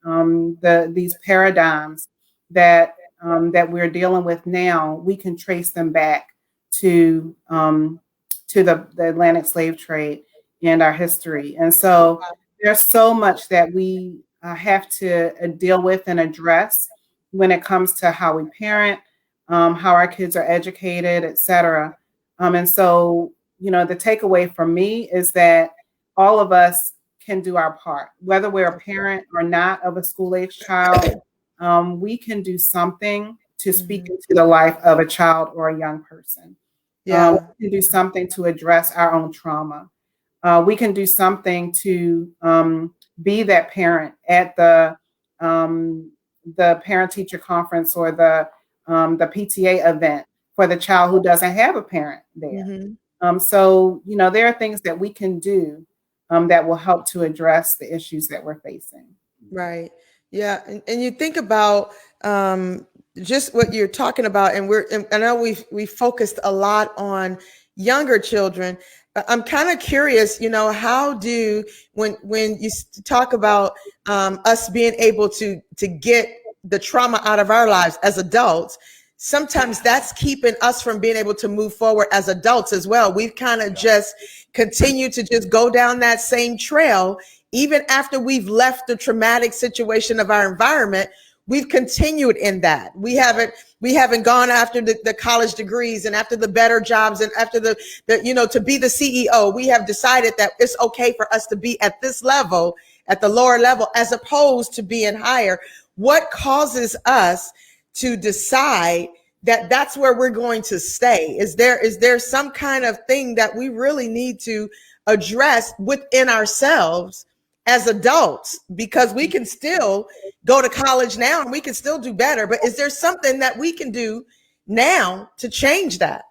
these paradigms that we're dealing with now, we can trace them back to the Atlantic slave trade and our history. And so there's so much that we have to deal with and address when it comes to how we parent, how our kids are educated, et cetera. And so, the takeaway for me is that all of us can do our part, whether we're a parent or not of a school-age child. We can do something to speak into the life of a child or a young person. Yeah. We can do something to address our own trauma. We can do something to be that parent at the parent-teacher conference or the PTA event for the child who doesn't have a parent there. So, you know, there are things that we can do that will help to address the issues that we're facing. Right. Yeah. And you think about just what you're talking about, and I know we focused a lot on younger children. I'm kind of curious, you know, how when you talk about us being able to get the trauma out of our lives as adults, sometimes that's keeping us from being able to move forward as adults as well. We've kind of just continued to just go down that same trail. Even after we've left the traumatic situation of our environment, we've continued in that. We haven't gone after the college degrees and after the better jobs and after the you know, to be the CEO. We have decided that it's okay for us to be at this level, at the lower level, as opposed to being higher. What causes us to decide that that's where we're going to stay? Is there some kind of thing that we really need to address within ourselves as adults? Because we can still go to college now and we can still do better, but is there something that we can do now to change that?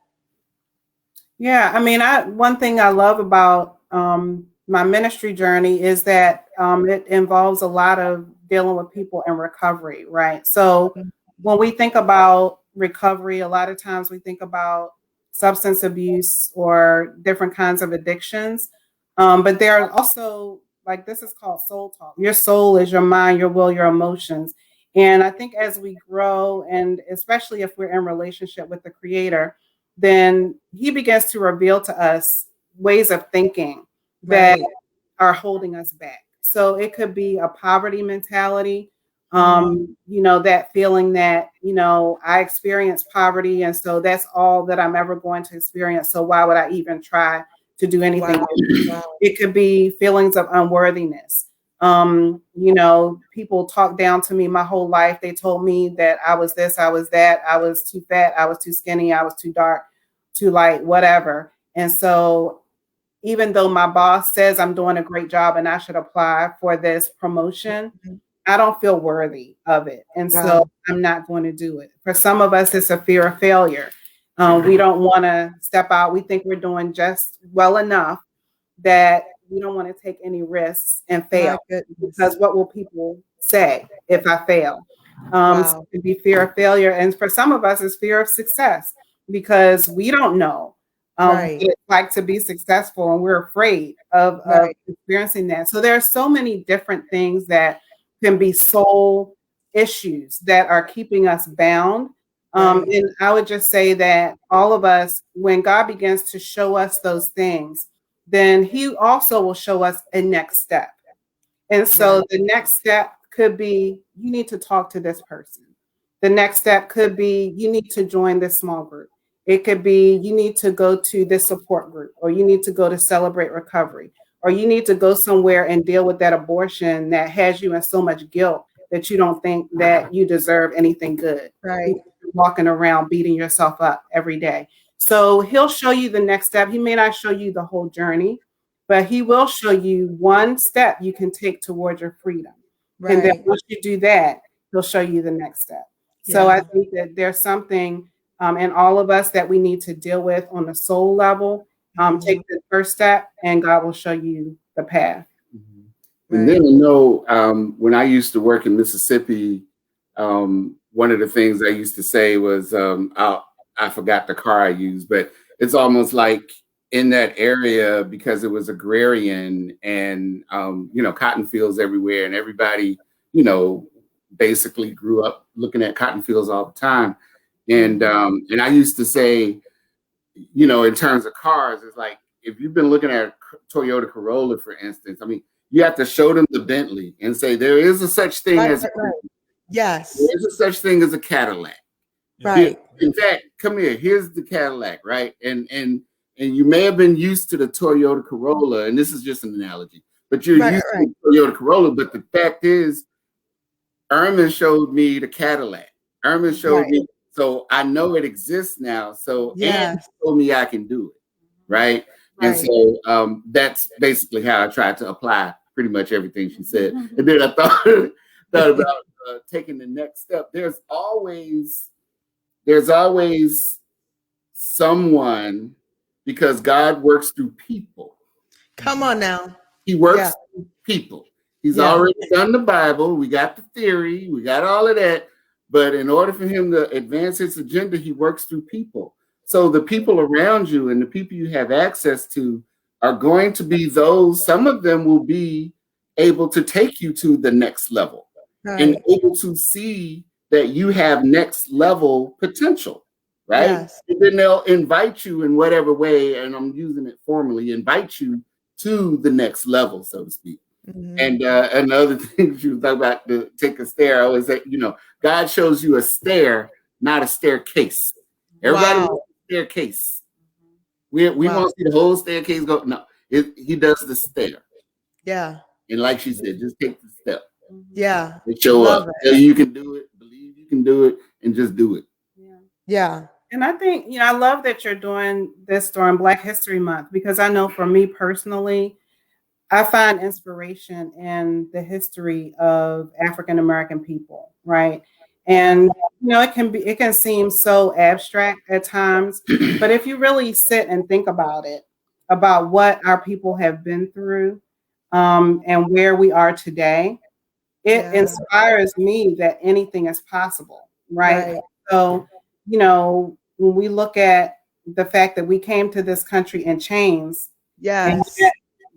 Yeah, I mean, one thing I love about my ministry journey is that it involves a lot of dealing with people in recovery, right? So when we think about recovery, a lot of times we think about substance abuse or different kinds of addictions, but there are also, like, this is called soul talk. Your soul is your mind, your will, your emotions. And I think as we grow, and especially if we're in relationship with the Creator, then He begins to reveal to us ways of thinking that are holding us back. So it could be a poverty mentality, you know, that feeling that, you know, I experienced poverty, and so that's all that I'm ever going to experience. So why would I even try to do anything? Wow. It could be feelings of unworthiness. You know, people talk down to me my whole life. They told me that I was this, I was that, I was too fat, I was too skinny, I was too dark, too light, whatever. And so even though my boss says I'm doing a great job and I should apply for this promotion, I don't feel worthy of it. And so I'm not going to do it. For some of us, it's a fear of failure. We don't want to step out. We think we're doing just well enough that we don't want to take any risks and fail, because what will people say if I fail? So it could be fear of failure. And for some of us, it's fear of success, because we don't know what it's like to be successful, and we're afraid of experiencing that. So there are so many different things that can be soul issues that are keeping us bound. And I would just say that all of us, when God begins to show us those things, then He also will show us a next step. And so the next step could be, you need to talk to this person. The next step could be, you need to join this small group. It could be, you need to go to this support group, or you need to go to Celebrate Recovery, or you need to go somewhere and deal with that abortion that has you in so much guilt that you don't think that you deserve anything good. You're walking around beating yourself up every day. So He'll show you the next step. He may not show you the whole journey, but He will show you one step you can take towards your freedom. And then once you do that, He'll show you the next step. So I think that there's something in all of us that we need to deal with on the soul level. Take the first step, and God will show you the path. And then I know when I used to work in Mississippi, one of the things I used to say was, I forgot the car I used, but it's almost like in that area, because it was agrarian and, you know, cotton fields everywhere, and everybody, you know, basically grew up looking at cotton fields all the time. And I used to say, you know, in terms of cars, it's like, if you've been looking at a Toyota Corolla, for instance, I mean, you have to show them the Bentley and say, there is a such thing as yes, there is a such thing as a Cadillac. Right. In fact, come here. Here's the Cadillac, right? And you may have been used to the Toyota Corolla, and this is just an analogy, but you're used to the Toyota Corolla. But the fact is, Eurmon showed me the Cadillac. Eurmon showed me, so I know it exists now. So and he told me I can do it, right? And so that's basically how I try to apply pretty much everything she said. And then I thought about taking the next step. There's always someone, because God works through people. Come on now. He works through people. He's already done the Bible. We got the theory. We got all of that. But in order for him to advance his agenda, he works through people. So the people around you and the people you have access to are going to be those, some of them will be able to take you to the next level and able to see that you have next level potential, right? Yes. And then they'll invite you in whatever way, and I'm using it formally, invite you to the next level, so to speak. And another thing she was talking about, to take a stair, I always say, God shows you a stair, not a staircase. Everybody wants a staircase. We want to see the whole staircase go. No, he does the stair. Yeah. And like she said, just take the step. Yeah. And show up. Tell you can do it, believe you can do it, and just do it. Yeah. And I think, I love that you're doing this during Black History Month, because I know for me personally, I find inspiration in the history of African American people, right? And it can seem so abstract at times, but if you really sit and think about it, about what our people have been through, and where we are today, it inspires me that anything is possible, right? So, when we look at the fact that we came to this country in chains,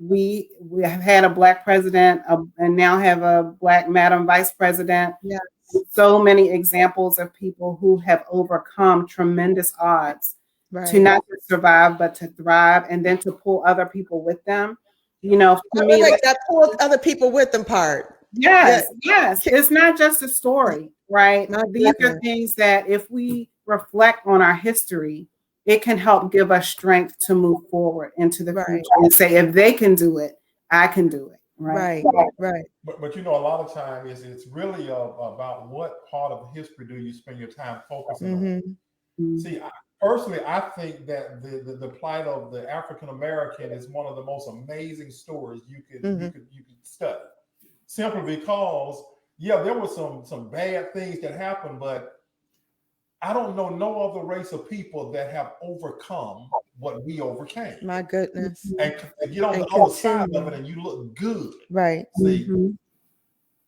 we have had a Black president and now have a Black Madam Vice President. Yes. So many examples of people who have overcome tremendous odds to not just survive, but to thrive, and then to pull other people with them. For me, like that pull other people with them part. Yes. It's not just a story, right? These are things that if we reflect on our history, it can help give us strength to move forward into the future and say, if they can do it, I can do it. Right. But a lot of time it's really about what part of history do you spend your time focusing on. See, I think that the plight of the African American is one of the most amazing stories you could study. Simply because, there were some bad things that happened, but I don't know no other race of people that have overcome what we overcame. My goodness. And get on the other side of it and you look good. Right. See,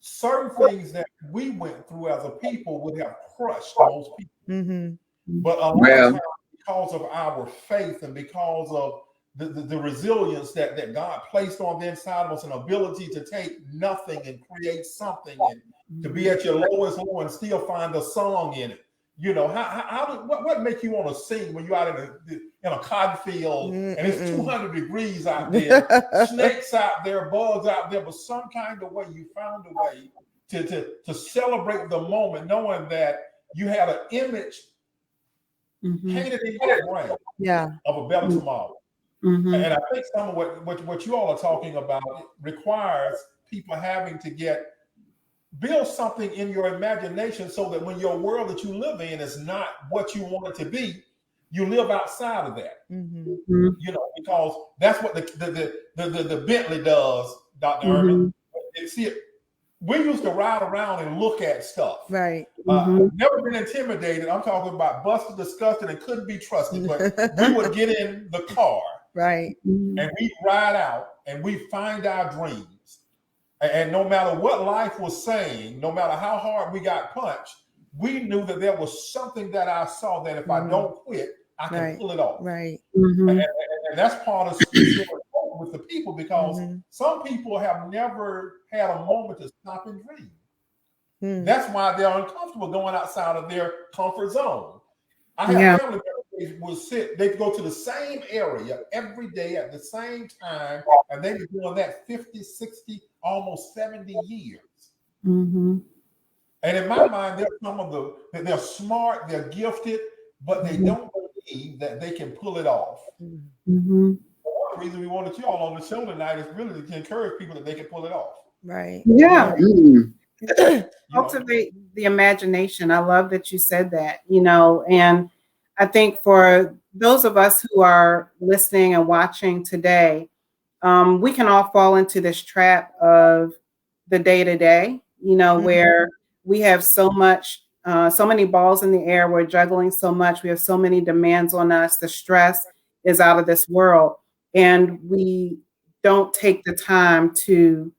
certain things that we went through as a people would have crushed most people. But a lot of times, because of our faith and because of the resilience that God placed on the inside of us, an ability to take nothing and create something, and to be at your lowest low and still find a song in it. What make you want to sing when you're out in a cotton field and it's 200 degrees out there, snakes out there, bugs out there, but some kind of way you found a way to celebrate the moment, knowing that you had an image painted in your brain of a better tomorrow. And I think some of what you all are talking about requires people having to build something in your imagination so that when your world that you live in is not what you want it to be, you live outside of that. Because that's what the Bentley does, Dr. Eurmon. See, we used to ride around and look at stuff. Right. Never been intimidated. I'm talking about busted, disgusted, and couldn't be trusted. But we would get in the car. Right. And we ride out and we find our dreams. And no matter what life was saying, no matter how hard we got punched, we knew that there was something that I saw that if I don't quit, I can pull it off. Right. And that's part of with the people, because some people have never had a moment to stop and dream. That's why they're uncomfortable going outside of their comfort zone. I have family members they'd go to the same area every day at the same time, and they've been doing that 50, 60, almost 70 years. And in my mind, they're smart, they're gifted, but they don't believe that they can pull it off. One of the reasons we wanted you all on the show tonight is really to encourage people that they can pull it off. Right. Yeah. Cultivate the imagination. I love that you said that, and I think for those of us who are listening and watching today, we can all fall into this trap of the day-to-day, where we have so many balls in the air. We're juggling so much. We have so many demands on us. The stress is out of this world. And we don't take the time to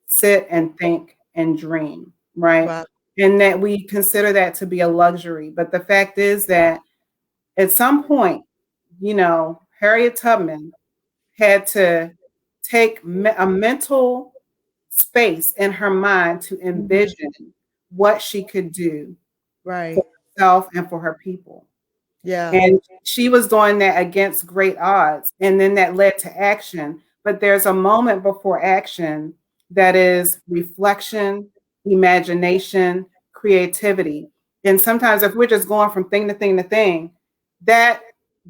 sit and think and dream, right? Wow. And that we consider that to be a luxury. But the fact is that at some point, Harriet Tubman had to take a mental space in her mind to envision what she could do Right. for herself and for her people. Yeah. And she was doing that against great odds. And then that led to action. But there's a moment before action that is reflection, imagination, creativity. And sometimes if we're just going from thing to thing to thing, that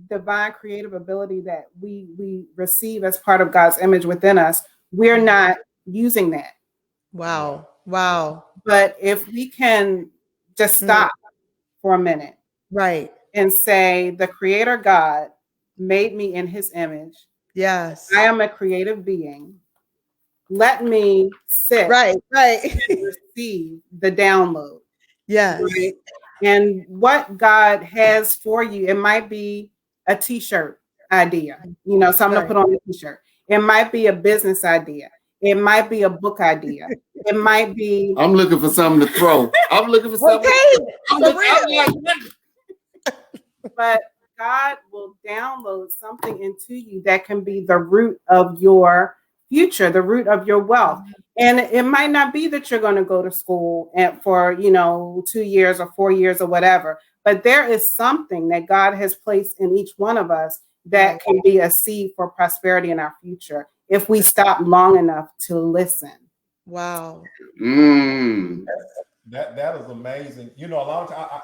divine creative ability that we receive as part of God's image within us, we're not using that. Wow. Wow. But if we can just stop for a minute, right, and say, the Creator God made me in his image. Yes. I am a creative being. Let me sit right and receive the download. Yes. Right? And what God has for you, it might be a t-shirt idea, something to put on a t-shirt. It might be a business idea. It might be a book idea. It might be. I'm looking for something to throw. I'm looking for something. But God will download something into you that can be the root of your future, the root of your wealth. And it might not be that you're going to go to school for 2 years or 4 years or whatever, but there is something that God has placed in each one of us that can be a seed for prosperity in our future if we stop long enough to listen. Wow. That is amazing. A lot of times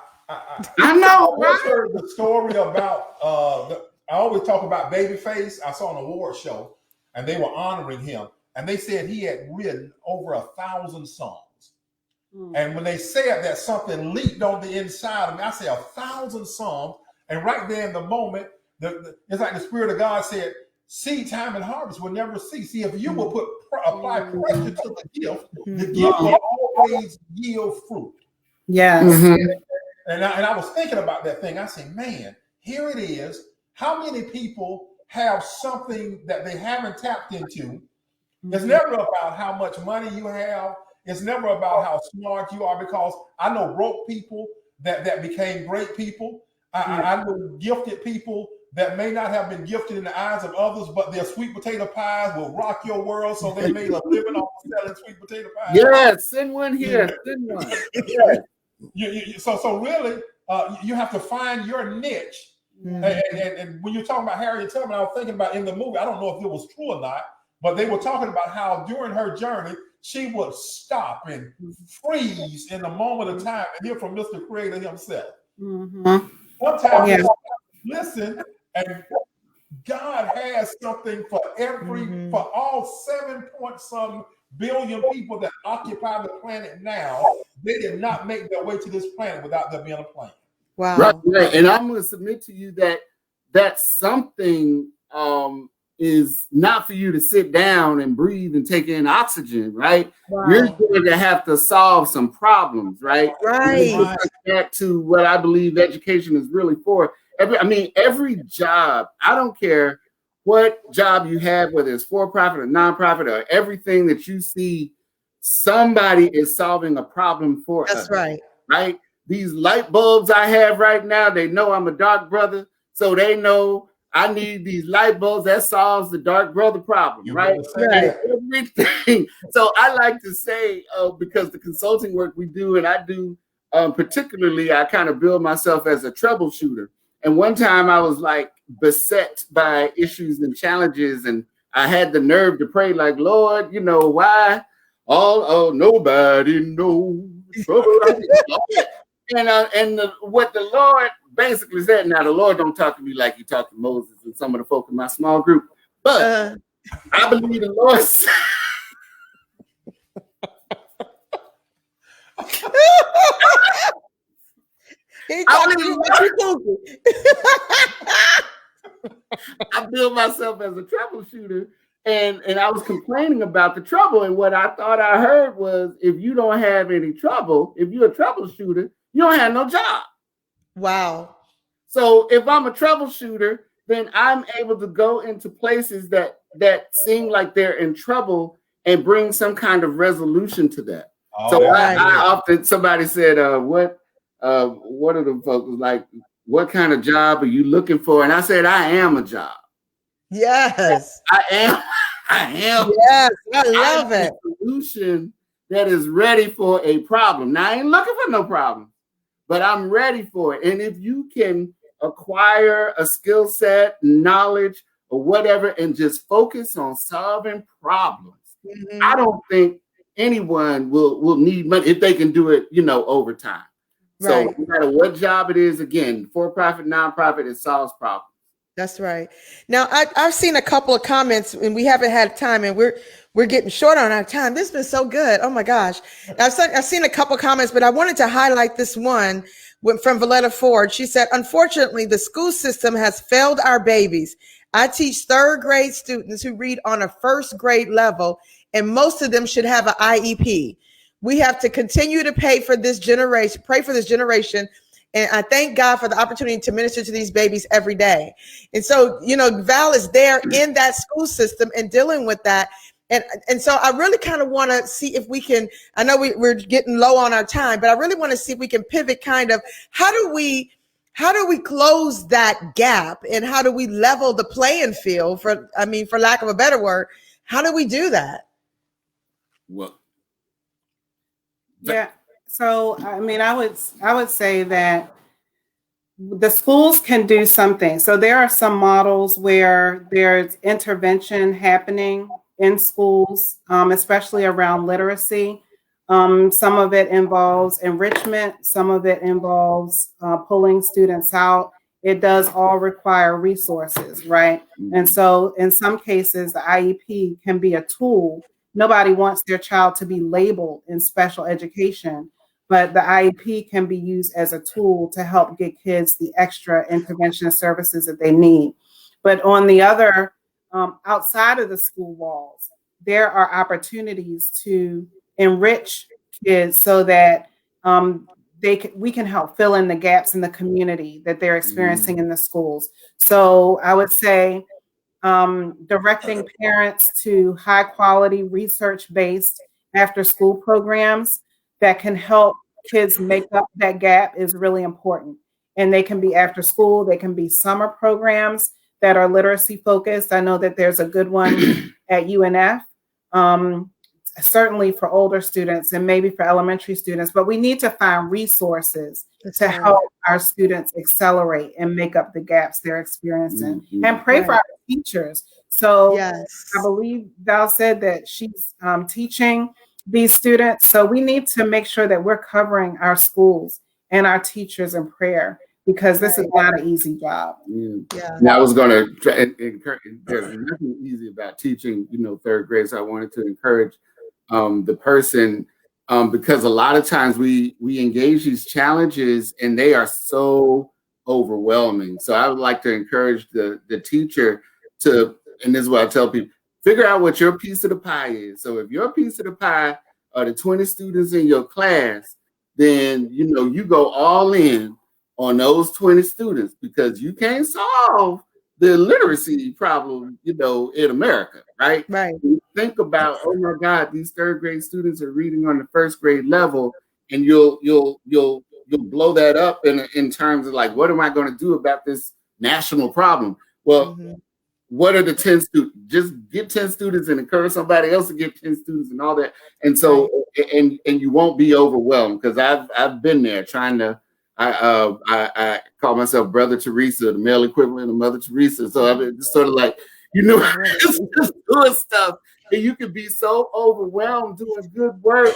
I know. I heard the story about. I always talk about Babyface. I saw an award show, and they were honoring him, and they said he had written over 1,000 songs. And when they said that, something leaped on the inside of me. I said 1,000 songs, and right there in the moment, it's like the Spirit of God said, "Seed time and harvest will never cease." See, if you will apply pressure to the gift will always yield fruit. Yes. And I was thinking about that thing. I said, man, here it is. How many people have something that they haven't tapped into? It's never about how much money you have. It's never about how smart you are, because I know broke people that became great people. I know gifted people that may not have been gifted in the eyes of others, but their sweet potato pies will rock your world. So they made a living off of selling sweet potato pies. Yes, send one here. Send one. Yes. So really, you have to find your niche. And when you're talking about Harriet Tubman, I was thinking about in the movie, I don't know if it was true or not, but they were talking about how during her journey, she would stop and freeze in the moment of time and hear from Mr. Creator himself. Sometimes you listen, and God has something for for all 7-point-some billion people that occupy the planet now. They did not make their way to this planet without there being a plan. Wow. Right. And I'm going to submit to you that something is not for you to sit down and breathe and take in oxygen, right? Wow. You're going to have to solve some problems, right? Right. Back to what I believe education is really for. Every job, I don't care what job you have, whether it's for-profit or non-profit or everything that you see, somebody is solving a problem for us. That's right. Right? These light bulbs I have right now, they know I'm a dark brother, so they know I need these light bulbs. That solves the dark brother problem, right? Everything. So I like to say, because the consulting work we do, and I do particularly, I kind of build myself as a troubleshooter. And one time I was like beset by issues and challenges, and I had the nerve to pray like, Lord, why? Nobody knows trouble. What the Lord basically said, now the Lord don't talk to me like he talked to Moses and some of the folk in my small group, but I believe the Lord said, I build myself as a troubleshooter, And I was complaining about the trouble. And what I thought I heard was, if you don't have any trouble, if you're a troubleshooter, you don't have no job. Wow. So if I'm a troubleshooter, then I'm able to go into places that seem like they're in trouble and bring some kind of resolution to that. Oh, so I often, somebody said, what are the folks like, what kind of job are you looking for? And I said, I am a job. Yes. I am. Yes, I love it. A solution that is ready for a problem. Now, I ain't looking for no problem, but I'm ready for it. And if you can acquire a skill set, knowledge, or whatever, and just focus on solving problems, I don't think anyone will need money if they can do it, over time. Right. So no matter what job it is, again, for-profit, nonprofit, it solves problems. That's right. Now, I've seen a couple of comments, and we haven't had time, and we're getting short on our time. This has been so good. Oh my gosh. I've seen a couple of comments, but I wanted to highlight this one from Valletta Ford. She said, unfortunately, the school system has failed our babies. I teach third grade students who read on a first grade level, and most of them should have an IEP. We have to continue to pray for this generation. And I thank God for the opportunity to minister to these babies every day. And so, Val is there in that school system and dealing with that. And so I really kind of want to see if we can, I know we're getting low on our time, but I really want to see if we can pivot kind of, how do we close that gap, and how do we level the playing field, for lack of a better word? How do we do that? Well, yeah. So, I would say that the schools can do something. So there are some models where there's intervention happening in schools, especially around literacy. Some of it involves enrichment. Some of it involves pulling students out. It does all require resources, right? And so in some cases, the IEP can be a tool. Nobody wants their child to be labeled in special education, but the IEP can be used as a tool to help get kids the extra intervention services that they need. But on the other, outside of the school walls, there are opportunities to enrich kids so that we can help fill in the gaps in the community that they're experiencing in the schools. So I would say directing parents to high quality research-based after school programs that can help kids make up that gap is really important. And they can be after school, they can be summer programs that are literacy focused. I know that there's a good one at UNF, certainly for older students and maybe for elementary students, but we need to find resources to help our students accelerate and make up the gaps they're experiencing, and pray for our teachers. So I believe Val said that she's teaching these students. So we need to make sure that we're covering our schools and our teachers in prayer, because this is not an easy job. Now I was going to try and encourage, there's nothing easy about teaching, third grade. So I wanted to encourage the person, because a lot of times we engage these challenges and they are so overwhelming. So I would like to encourage the teacher to, and this is what I tell people, figure out what your piece of the pie is. So if your piece of the pie are the 20 students in your class, then, you go all in on those 20 students, because you can't solve the literacy problem, in America, right? Right. You think about, oh my God, these third grade students are reading on the first grade level, and you'll blow that up in terms of like, what am I going to do about this national problem? Well, what are the 10 students? Just get 10 students and encourage somebody else to get 10 students and all that. And so, and you won't be overwhelmed, because I've been there trying to. I call myself Brother Teresa, the male equivalent of Mother Teresa. So I'm just sort of like, just doing stuff, and you can be so overwhelmed doing good work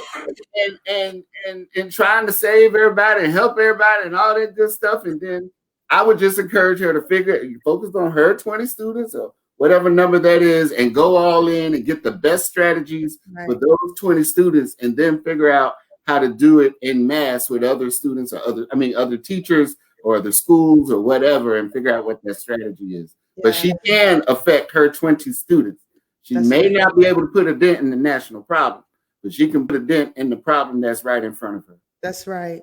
and trying to save everybody and help everybody and all that good stuff. And then I would just encourage her to focus on her 20 students or whatever number that is, and go all in and get the best strategies for those 20 students, and then figure out how to do it in mass with other students or other teachers or other schools or whatever, and figure out what that strategy is. But she can affect her 20 students. She may not be able to put a dent in the national problem, but she can put a dent in the problem that's right in front of her. That's right.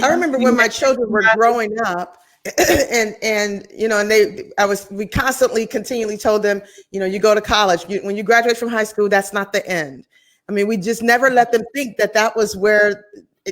I remember when my children were growing up, and we constantly, continually told them, you go to college. When you graduate from high school, that's not the end. I mean, we just never let them think that was where,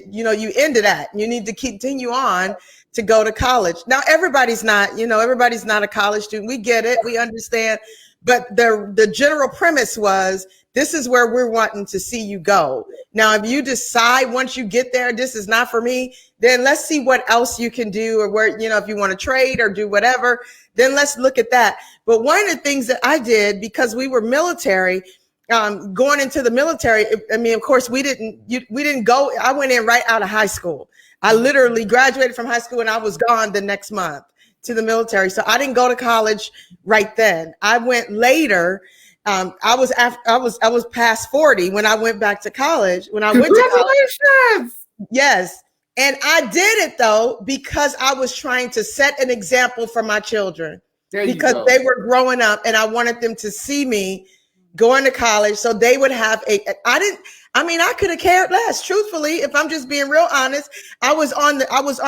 you ended at. You need to continue on to go to college. Now, everybody's not a college student. We get it. We understand. But the general premise was, this is where we're wanting to see you go. Now, if you decide once you get there, this is not for me, then let's see what else you can do, or where, if you want to trade or do whatever, then let's look at that. But one of the things that I did, because we were military, going into the military, I mean, of course, we didn't go. I went in right out of high school. I literally graduated from high school and I was gone the next month to the military. So I didn't go to college right then. I went later. I was past 40 when I went back to college. When I went to college, yes, and I did it though because I was trying to set an example for my children, because they were growing up, and I wanted them to see me going to college, so they would have I could have cared less, truthfully, if I'm just being real honest. I was on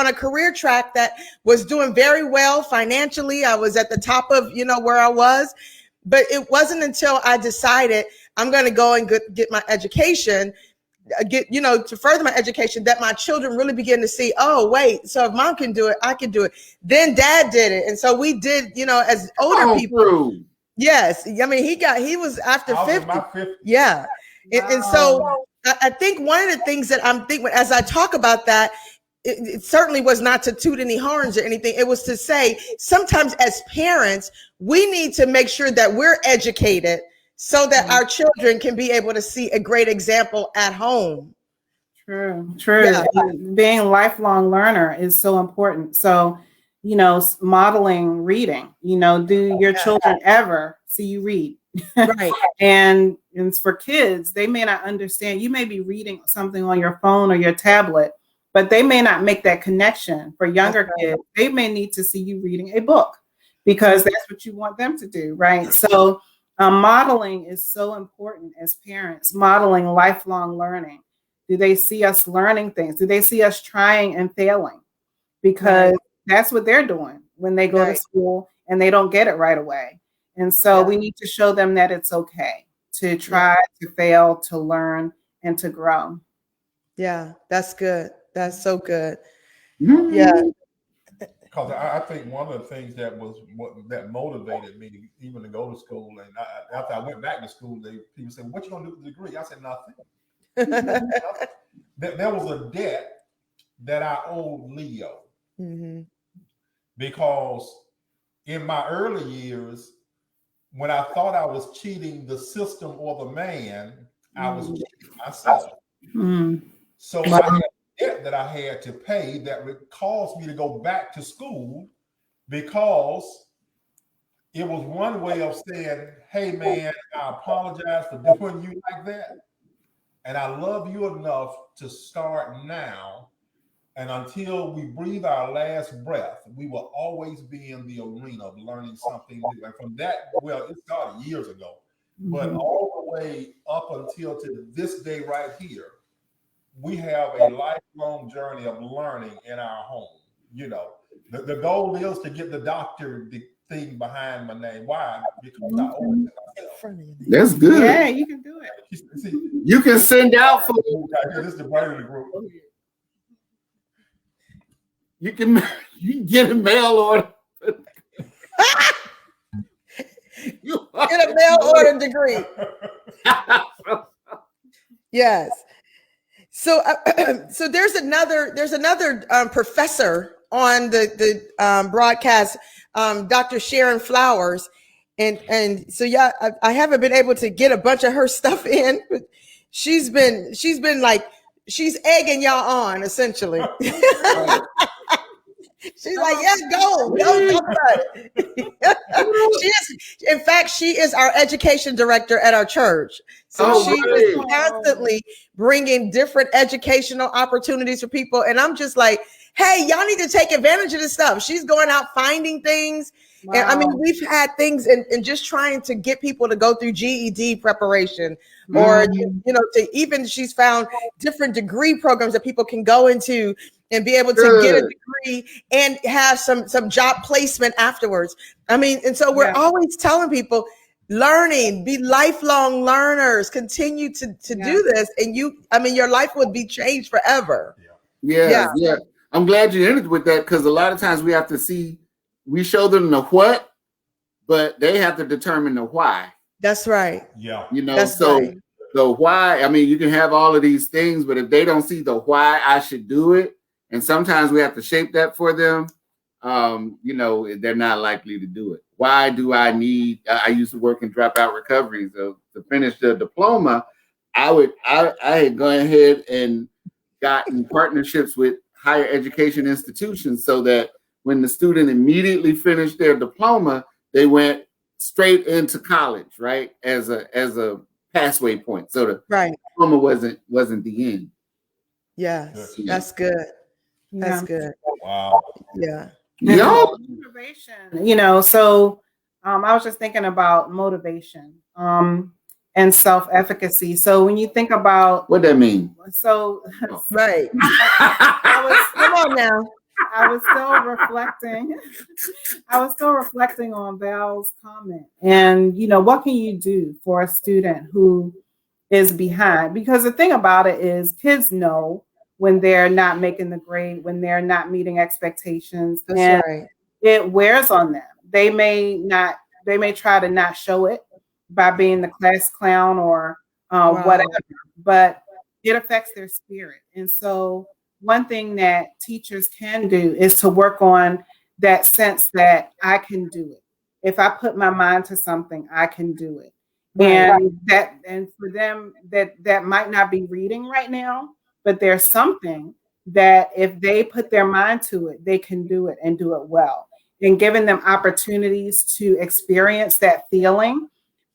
a career track that was doing very well financially. I was at the top of, where I was. But it wasn't until I decided I'm going to go and get my education, to further my education, that my children really began to see, oh, wait, so if mom can do it, I can do it. Then dad did it. And so we did, as older people. Yes. I mean, he was after 50. Yeah. And so I think one of the things that I'm thinking as I talk about that, it certainly was not to toot any horns or anything. It was to say, sometimes as parents, we need to make sure that we're educated so that our children can be able to see a great example at home. True. Yeah. Being a lifelong learner is so important. So, modeling reading, do your children ever see you read? Right. And for kids, they may not understand. You may be reading something on your phone or your tablet, but they may not make that connection. For younger kids, they may need to see you reading a book because that's what you want them to do, right? So modeling is so important as parents, modeling lifelong learning. Do they see us learning things? Do they see us trying and failing? Because that's what they're doing when they go to school and they don't get it right away. And so we need to show them that it's okay to try, to fail, to learn, and to grow. Yeah, that's good. That's so good. Mm-hmm. Yeah. Because I think one of the things that motivated me even to go to school, and after I went back to school, people said, "What you gonna do with the degree?" I said, "Nothing." There was a debt that I owed Leo, because in my early years, when I thought I was cheating the system or the man, I was cheating myself. So I had debt that I had to pay that caused me to go back to school, because it was one way of saying, hey man, I apologize for doing you like that, and I love you enough to start now, and until we breathe our last breath, we will always be in the arena of learning something new. And from that, it started years ago, but all the way up until to this day right here, we have a lifelong journey of learning in our home. The goal is to get the doctor thing behind my name. Why? Because I owe it to myself. That's good. Yeah, you can do it. See, you can send out food. This is the brain of the group. You can get a mail order. Get a mail order degree. Yes. So, so there's another professor on the broadcast, Dr. Sharon Flowers, and so I haven't been able to get a bunch of her stuff in, but she's been like, she's egging y'all on essentially. She's like, yes, go talk about it. In fact, she is our education director at our church. So she is constantly bringing different educational opportunities for people. And I'm just like, hey, y'all need to take advantage of this stuff. She's going out finding things And I mean, we've had things and just trying to get people to go through GED preparation or, to even she's found different degree programs that people can go into and be able to get a degree and have some job placement afterwards. I mean, and so we're always telling people, learning, be lifelong learners, continue to do this. And your life would be changed forever. Yeah. I'm glad you ended with that, because a lot of times we show them the what, but they have to determine the why. That's right. Yeah. The why, I mean, you can have all of these things, but if they don't see the why I should do it, and sometimes we have to shape that for them, they're not likely to do it. Why do I need, I used to work in dropout recovery. So to finish the diploma, I had gone ahead and gotten partnerships with higher education institutions so that when the student immediately finished their diploma, they went straight into college, right? As a pathway point. So the diploma wasn't the end. Yes, that's good. That's good. Wow. Yeah. Motivation, so I was just thinking about motivation and self-efficacy. So when you think about what that mean, right. Come on now. I was still reflecting on Val's comment. And what can you do for a student who is behind? Because the thing about it is kids know when they're not making the grade, when they're not meeting expectations. That's right. It wears on them. They may try to not show it by being the class clown or whatever, but it affects their spirit. And so one thing that teachers can do is to work on that sense that I can do it. If I put my mind to something, I can do it. And for them, that might not be reading right now, but there's something that if they put their mind to it, they can do it and do it well. And giving them opportunities to experience that feeling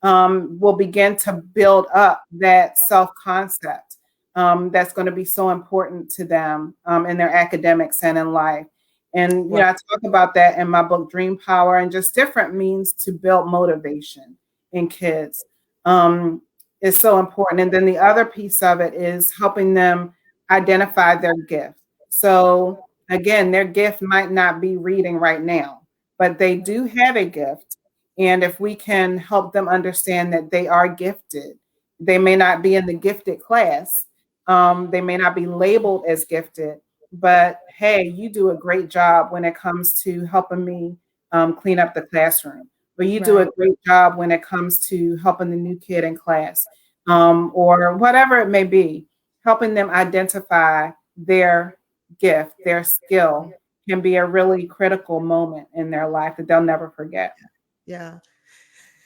will begin to build up that self-concept that's going to be so important to them in their academics and in life. And I talk about that in my book, Dream Power, and just different means to build motivation in kids is so important. And then the other piece of it is helping them identify their gift. So again, their gift might not be reading right now, but they do have a gift. And if we can help them understand that they are gifted, they may not be in the gifted class. They may not be labeled as gifted, but hey, you do a great job when it comes to helping me clean up the classroom. Or you do a great job when it comes to helping the new kid in class, or whatever it may be. Helping them identify their gift, their skill can be a really critical moment in their life that they'll never forget. Yeah.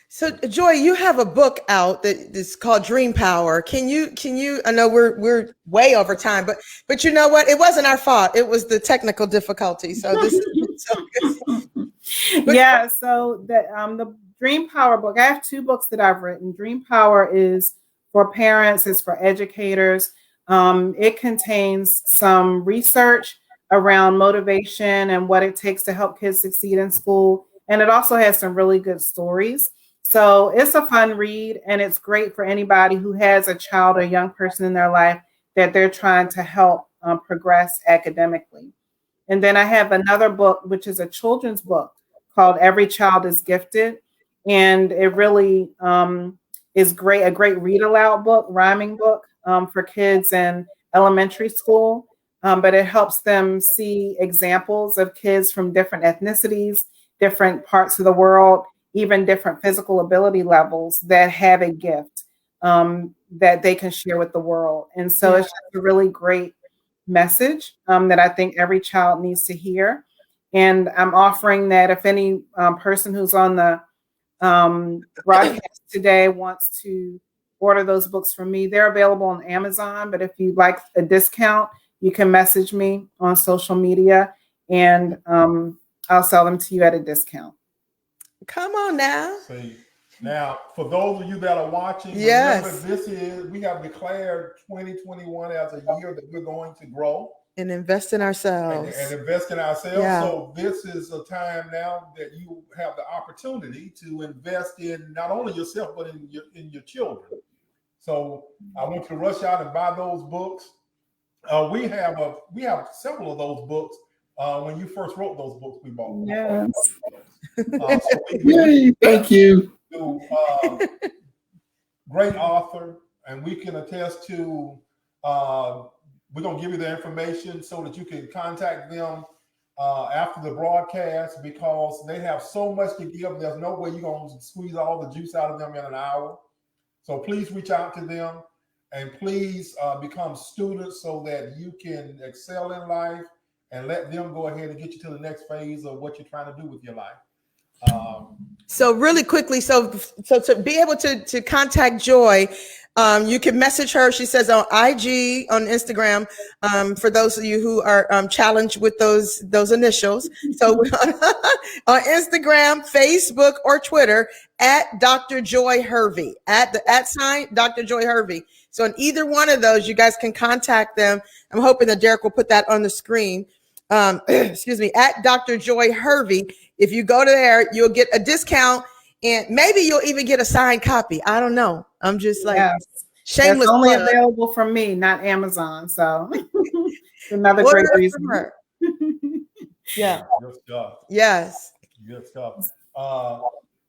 So Joy, you have a book out that is called Dream Power. Can you, I know we're way over time, but you know what? It wasn't our fault. It was the technical difficulty. So this is so good. So the Dream Power book, I have 2 books that I've written. Dream Power is for parents, it's for educators. It contains some research around motivation and what it takes to help kids succeed in school. And it also has some really good stories. So it's a fun read, and it's great for anybody who has a child or young person in their life that they're trying to help progress academically. And then I have another book, which is a children's book called Every Child is Gifted. And it really is great, a great read aloud book, rhyming book for kids in elementary school. But it helps them see examples of kids from different ethnicities, different parts of the world, even different physical ability levels that have a gift that they can share with the world. And so it's just a really great message that I think every child needs to hear. And I'm offering that if any person who's on the broadcast today wants to order those books from me, they're available on Amazon. But if you'd like a discount, you can message me on social media and I'll sell them to you at a discount. Come on now. See, now, for those of you that are watching, yes, remember we have declared 2021 as a year that we're going to grow. And invest in ourselves. And invest in ourselves. Yeah. So this is a time now that you have the opportunity to invest in not only yourself, but in your children. So I want you to rush out and buy those books. We have several of those books. When you first wrote those books, we bought. Yes. Thank you. Great author, and we can attest to. We're gonna give you the information so that you can contact them after the broadcast, because they have so much to give. There's no way you're gonna squeeze all the juice out of them in an hour. So please reach out to them, and please become students so that you can excel in life, and let them go ahead and get you to the next phase of what you're trying to do with your life. So really quickly, so to be able to contact Joy, you can message her. She says on IG, on Instagram, for those of you who are challenged with those initials. So on Instagram, Facebook, or Twitter at Dr. Joy Harvey, at the @ Dr. Joy Harvey. So on either one of those, you guys can contact them. I'm hoping that Derek will put that on the screen. Excuse me, at Dr. Joy Harvey. If you go to there, you'll get a discount, and maybe you'll even get a signed copy. I don't know. I'm just like, shameless. It's only plug. available from me, not Amazon. So another great reason. Yeah. Good stuff. Yes. Good stuff.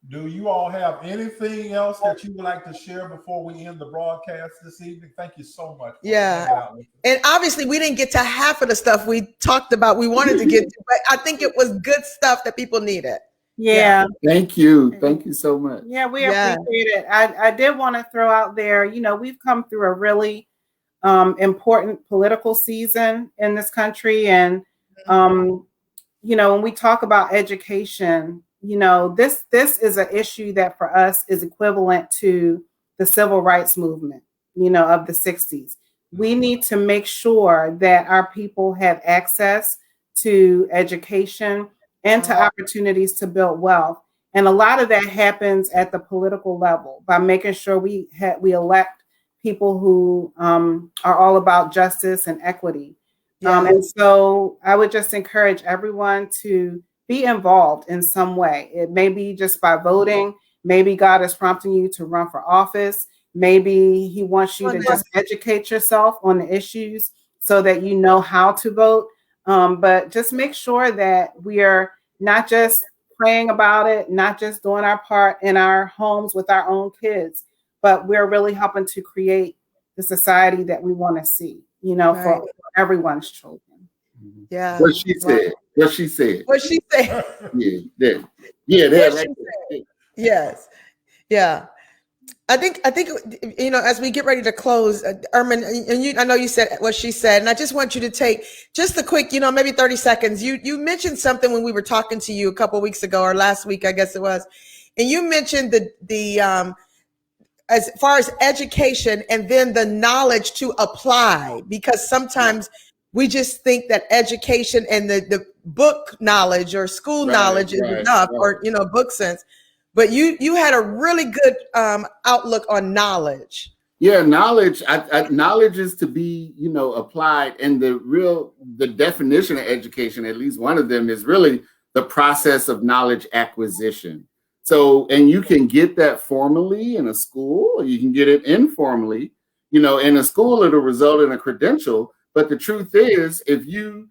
Do you all have anything else that you would like to share before we end the broadcast this evening? Thank you so much. Yeah. And obviously we didn't get to half of the stuff we talked about, we wanted to get to, but I think it was good stuff that people needed. Yeah. Thank you. Thank you so much. Yeah, we appreciate it. I did want to throw out there, we've come through a really important political season in this country. And, when we talk about education, this is an issue that for us is equivalent to the civil rights movement, of the 60s. We need to make sure that our people have access to education and to opportunities to build wealth. And a lot of that happens at the political level by making sure we elect people who are all about justice and equity. And so I would just encourage everyone to be involved in some way. It may be just by voting. Maybe God is prompting you to run for office. Maybe he wants you to just educate yourself on the issues so that you know how to vote. But just make sure that we are not just praying about it, not just doing our part in our homes with our own kids, but we're really helping to create the society that we want to see, for everyone's children. Yeah. What she said. What she said. What she said. Yes. Yeah. I think as we get ready to close, Eurmon, and I know you said what she said, and I just want you to take just a quick, maybe 30 seconds. You mentioned something when we were talking to you a couple of weeks ago, or last week, I guess it was, and you mentioned the as far as education and then the knowledge to apply, because sometimes we just think that education and the book knowledge or school knowledge is enough, or book sense. But you had a really good outlook on knowledge. Yeah, knowledge. Knowledge is to be, applied, and the definition of education, at least one of them, is really the process of knowledge acquisition. So, and you can get that formally in a school, or you can get it informally. In a school, it'll result in a credential. But the truth is, if you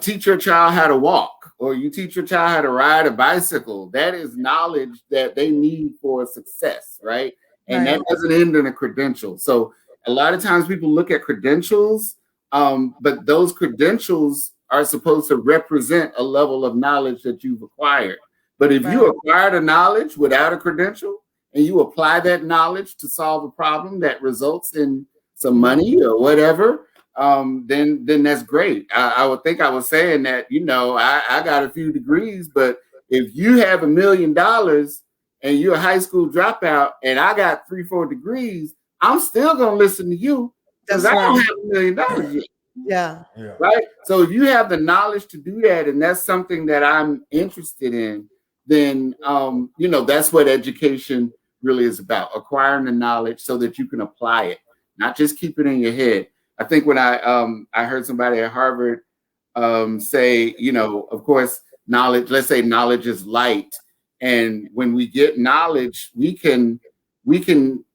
teach your child how to walk, or you teach your child how to ride a bicycle, that is knowledge that they need for success, right? And that doesn't end in a credential. So a lot of times people look at credentials, but those credentials are supposed to represent a level of knowledge that you've acquired. But if you acquired a knowledge without a credential, and you apply that knowledge to solve a problem that results in some money or whatever, then that's great. I would think I was saying that, I got a few degrees, but if you have $1 million and you're a high school dropout and I got 3-4 degrees, I'm still going to listen to you because I don't have $1 million yet. Yeah. Right. So if you have the knowledge to do that, and that's something that I'm interested in, then, that's what education really is about, acquiring the knowledge so that you can apply it, not just keep it in your head. I think when I heard somebody at Harvard say, of course, knowledge. Let's say knowledge is light, and when we get knowledge, we can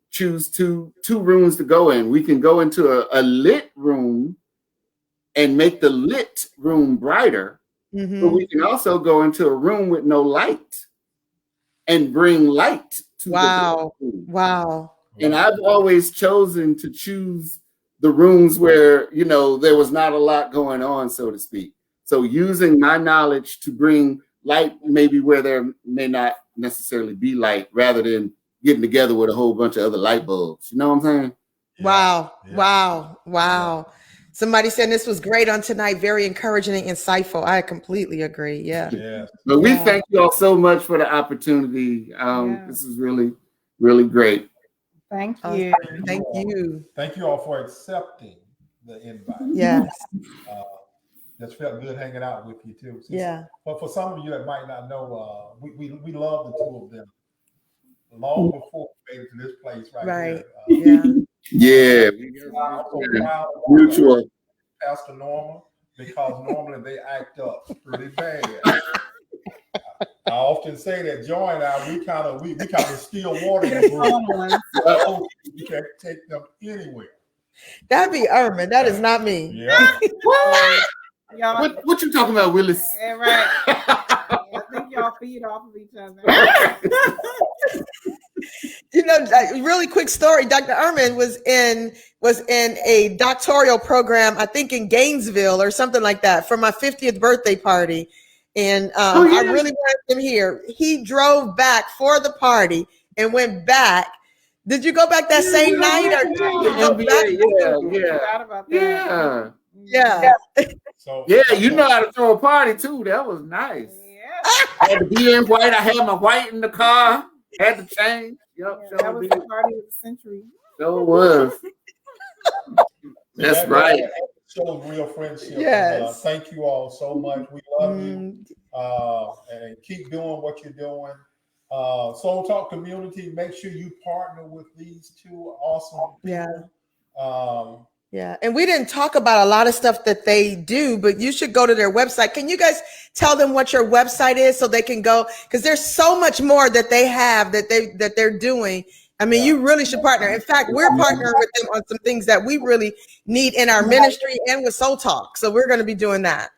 choose two rooms to go in. We can go into a lit room and make the lit room brighter, but we can also go into a room with no light and bring light to the room. Wow. And I've always chosen to choose the rooms where, there was not a lot going on, so to speak. So using my knowledge to bring light maybe where there may not necessarily be light, rather than getting together with a whole bunch of other light bulbs. You know what I'm saying? Wow. Yeah. Wow. Somebody said this was great on tonight. Very encouraging and insightful. I completely agree. Yeah. But we thank you all so much for the opportunity. This is really, really great. Thank you. Thank you. Thank you all for accepting the invite. Yes. Just felt good hanging out with you too. But for some of you that might not know, we love the two of them long before we made it to this place right here. Mutual. Pastor Norma, because normally they act up pretty bad. I often say that Joy and I, we kind of steal water in the room. You can't take them anywhere. That'd be Eurmon. That is not me. Yeah. What you talking about, Willis? Right. I think y'all feed off of each other. Really quick story. Dr. Eurmon was in a doctoral program, I think in Gainesville or something like that, for my 50th birthday party. And I really wanted him here. He drove back for the party and went back. Did you go back that same night, or did you go back? Yeah. So you know how to throw a party too. That was nice. Yeah. I had to be in white. I had my white in the car. Had to change. That was the party of the century. So it was. That's right. Shows real friendship. Yes. Thank you all so much. We love you. And keep doing what you're doing. Soul Talk community, make sure you partner with these two awesome people. And we didn't talk about a lot of stuff that they do, but you should go to their website. Can you guys tell them what your website is so they can go? Because there's so much more that they have that they're doing. I mean, you really should partner. In fact, we're partnering with them on some things that we really need in our ministry and with Soul Talk. So we're going to be doing that.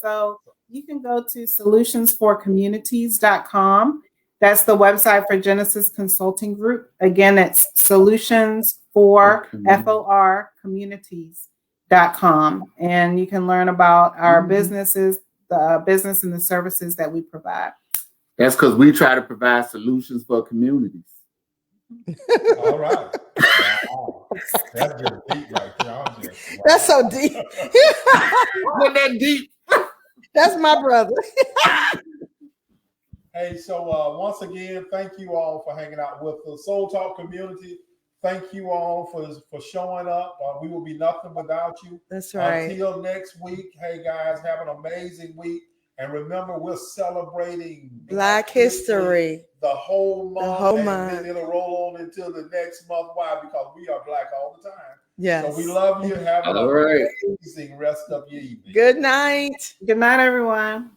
So you can go to solutionsforcommunities.com. That's the website for Genesis Consulting Group. Again, it's solutionsforcommunities.com. And you can learn about our businesses, the business and the services that we provide. That's because we try to provide solutions for communities. All right. Wow. That's just deep right there. That's so deep. Wasn't that deep? That's my brother. Hey, so once again, thank you all for hanging out with the Soul Talk community. Thank you all for showing up. We will be nothing without you. That's right. Until next week. Hey, guys, have an amazing week. And remember, we're celebrating Black History the whole month. The whole and month. Then it'll roll on until the next month. Why? Because we are Black all the time. Yes. So we love you. Have an amazing rest of your evening. Good night. Good night, everyone.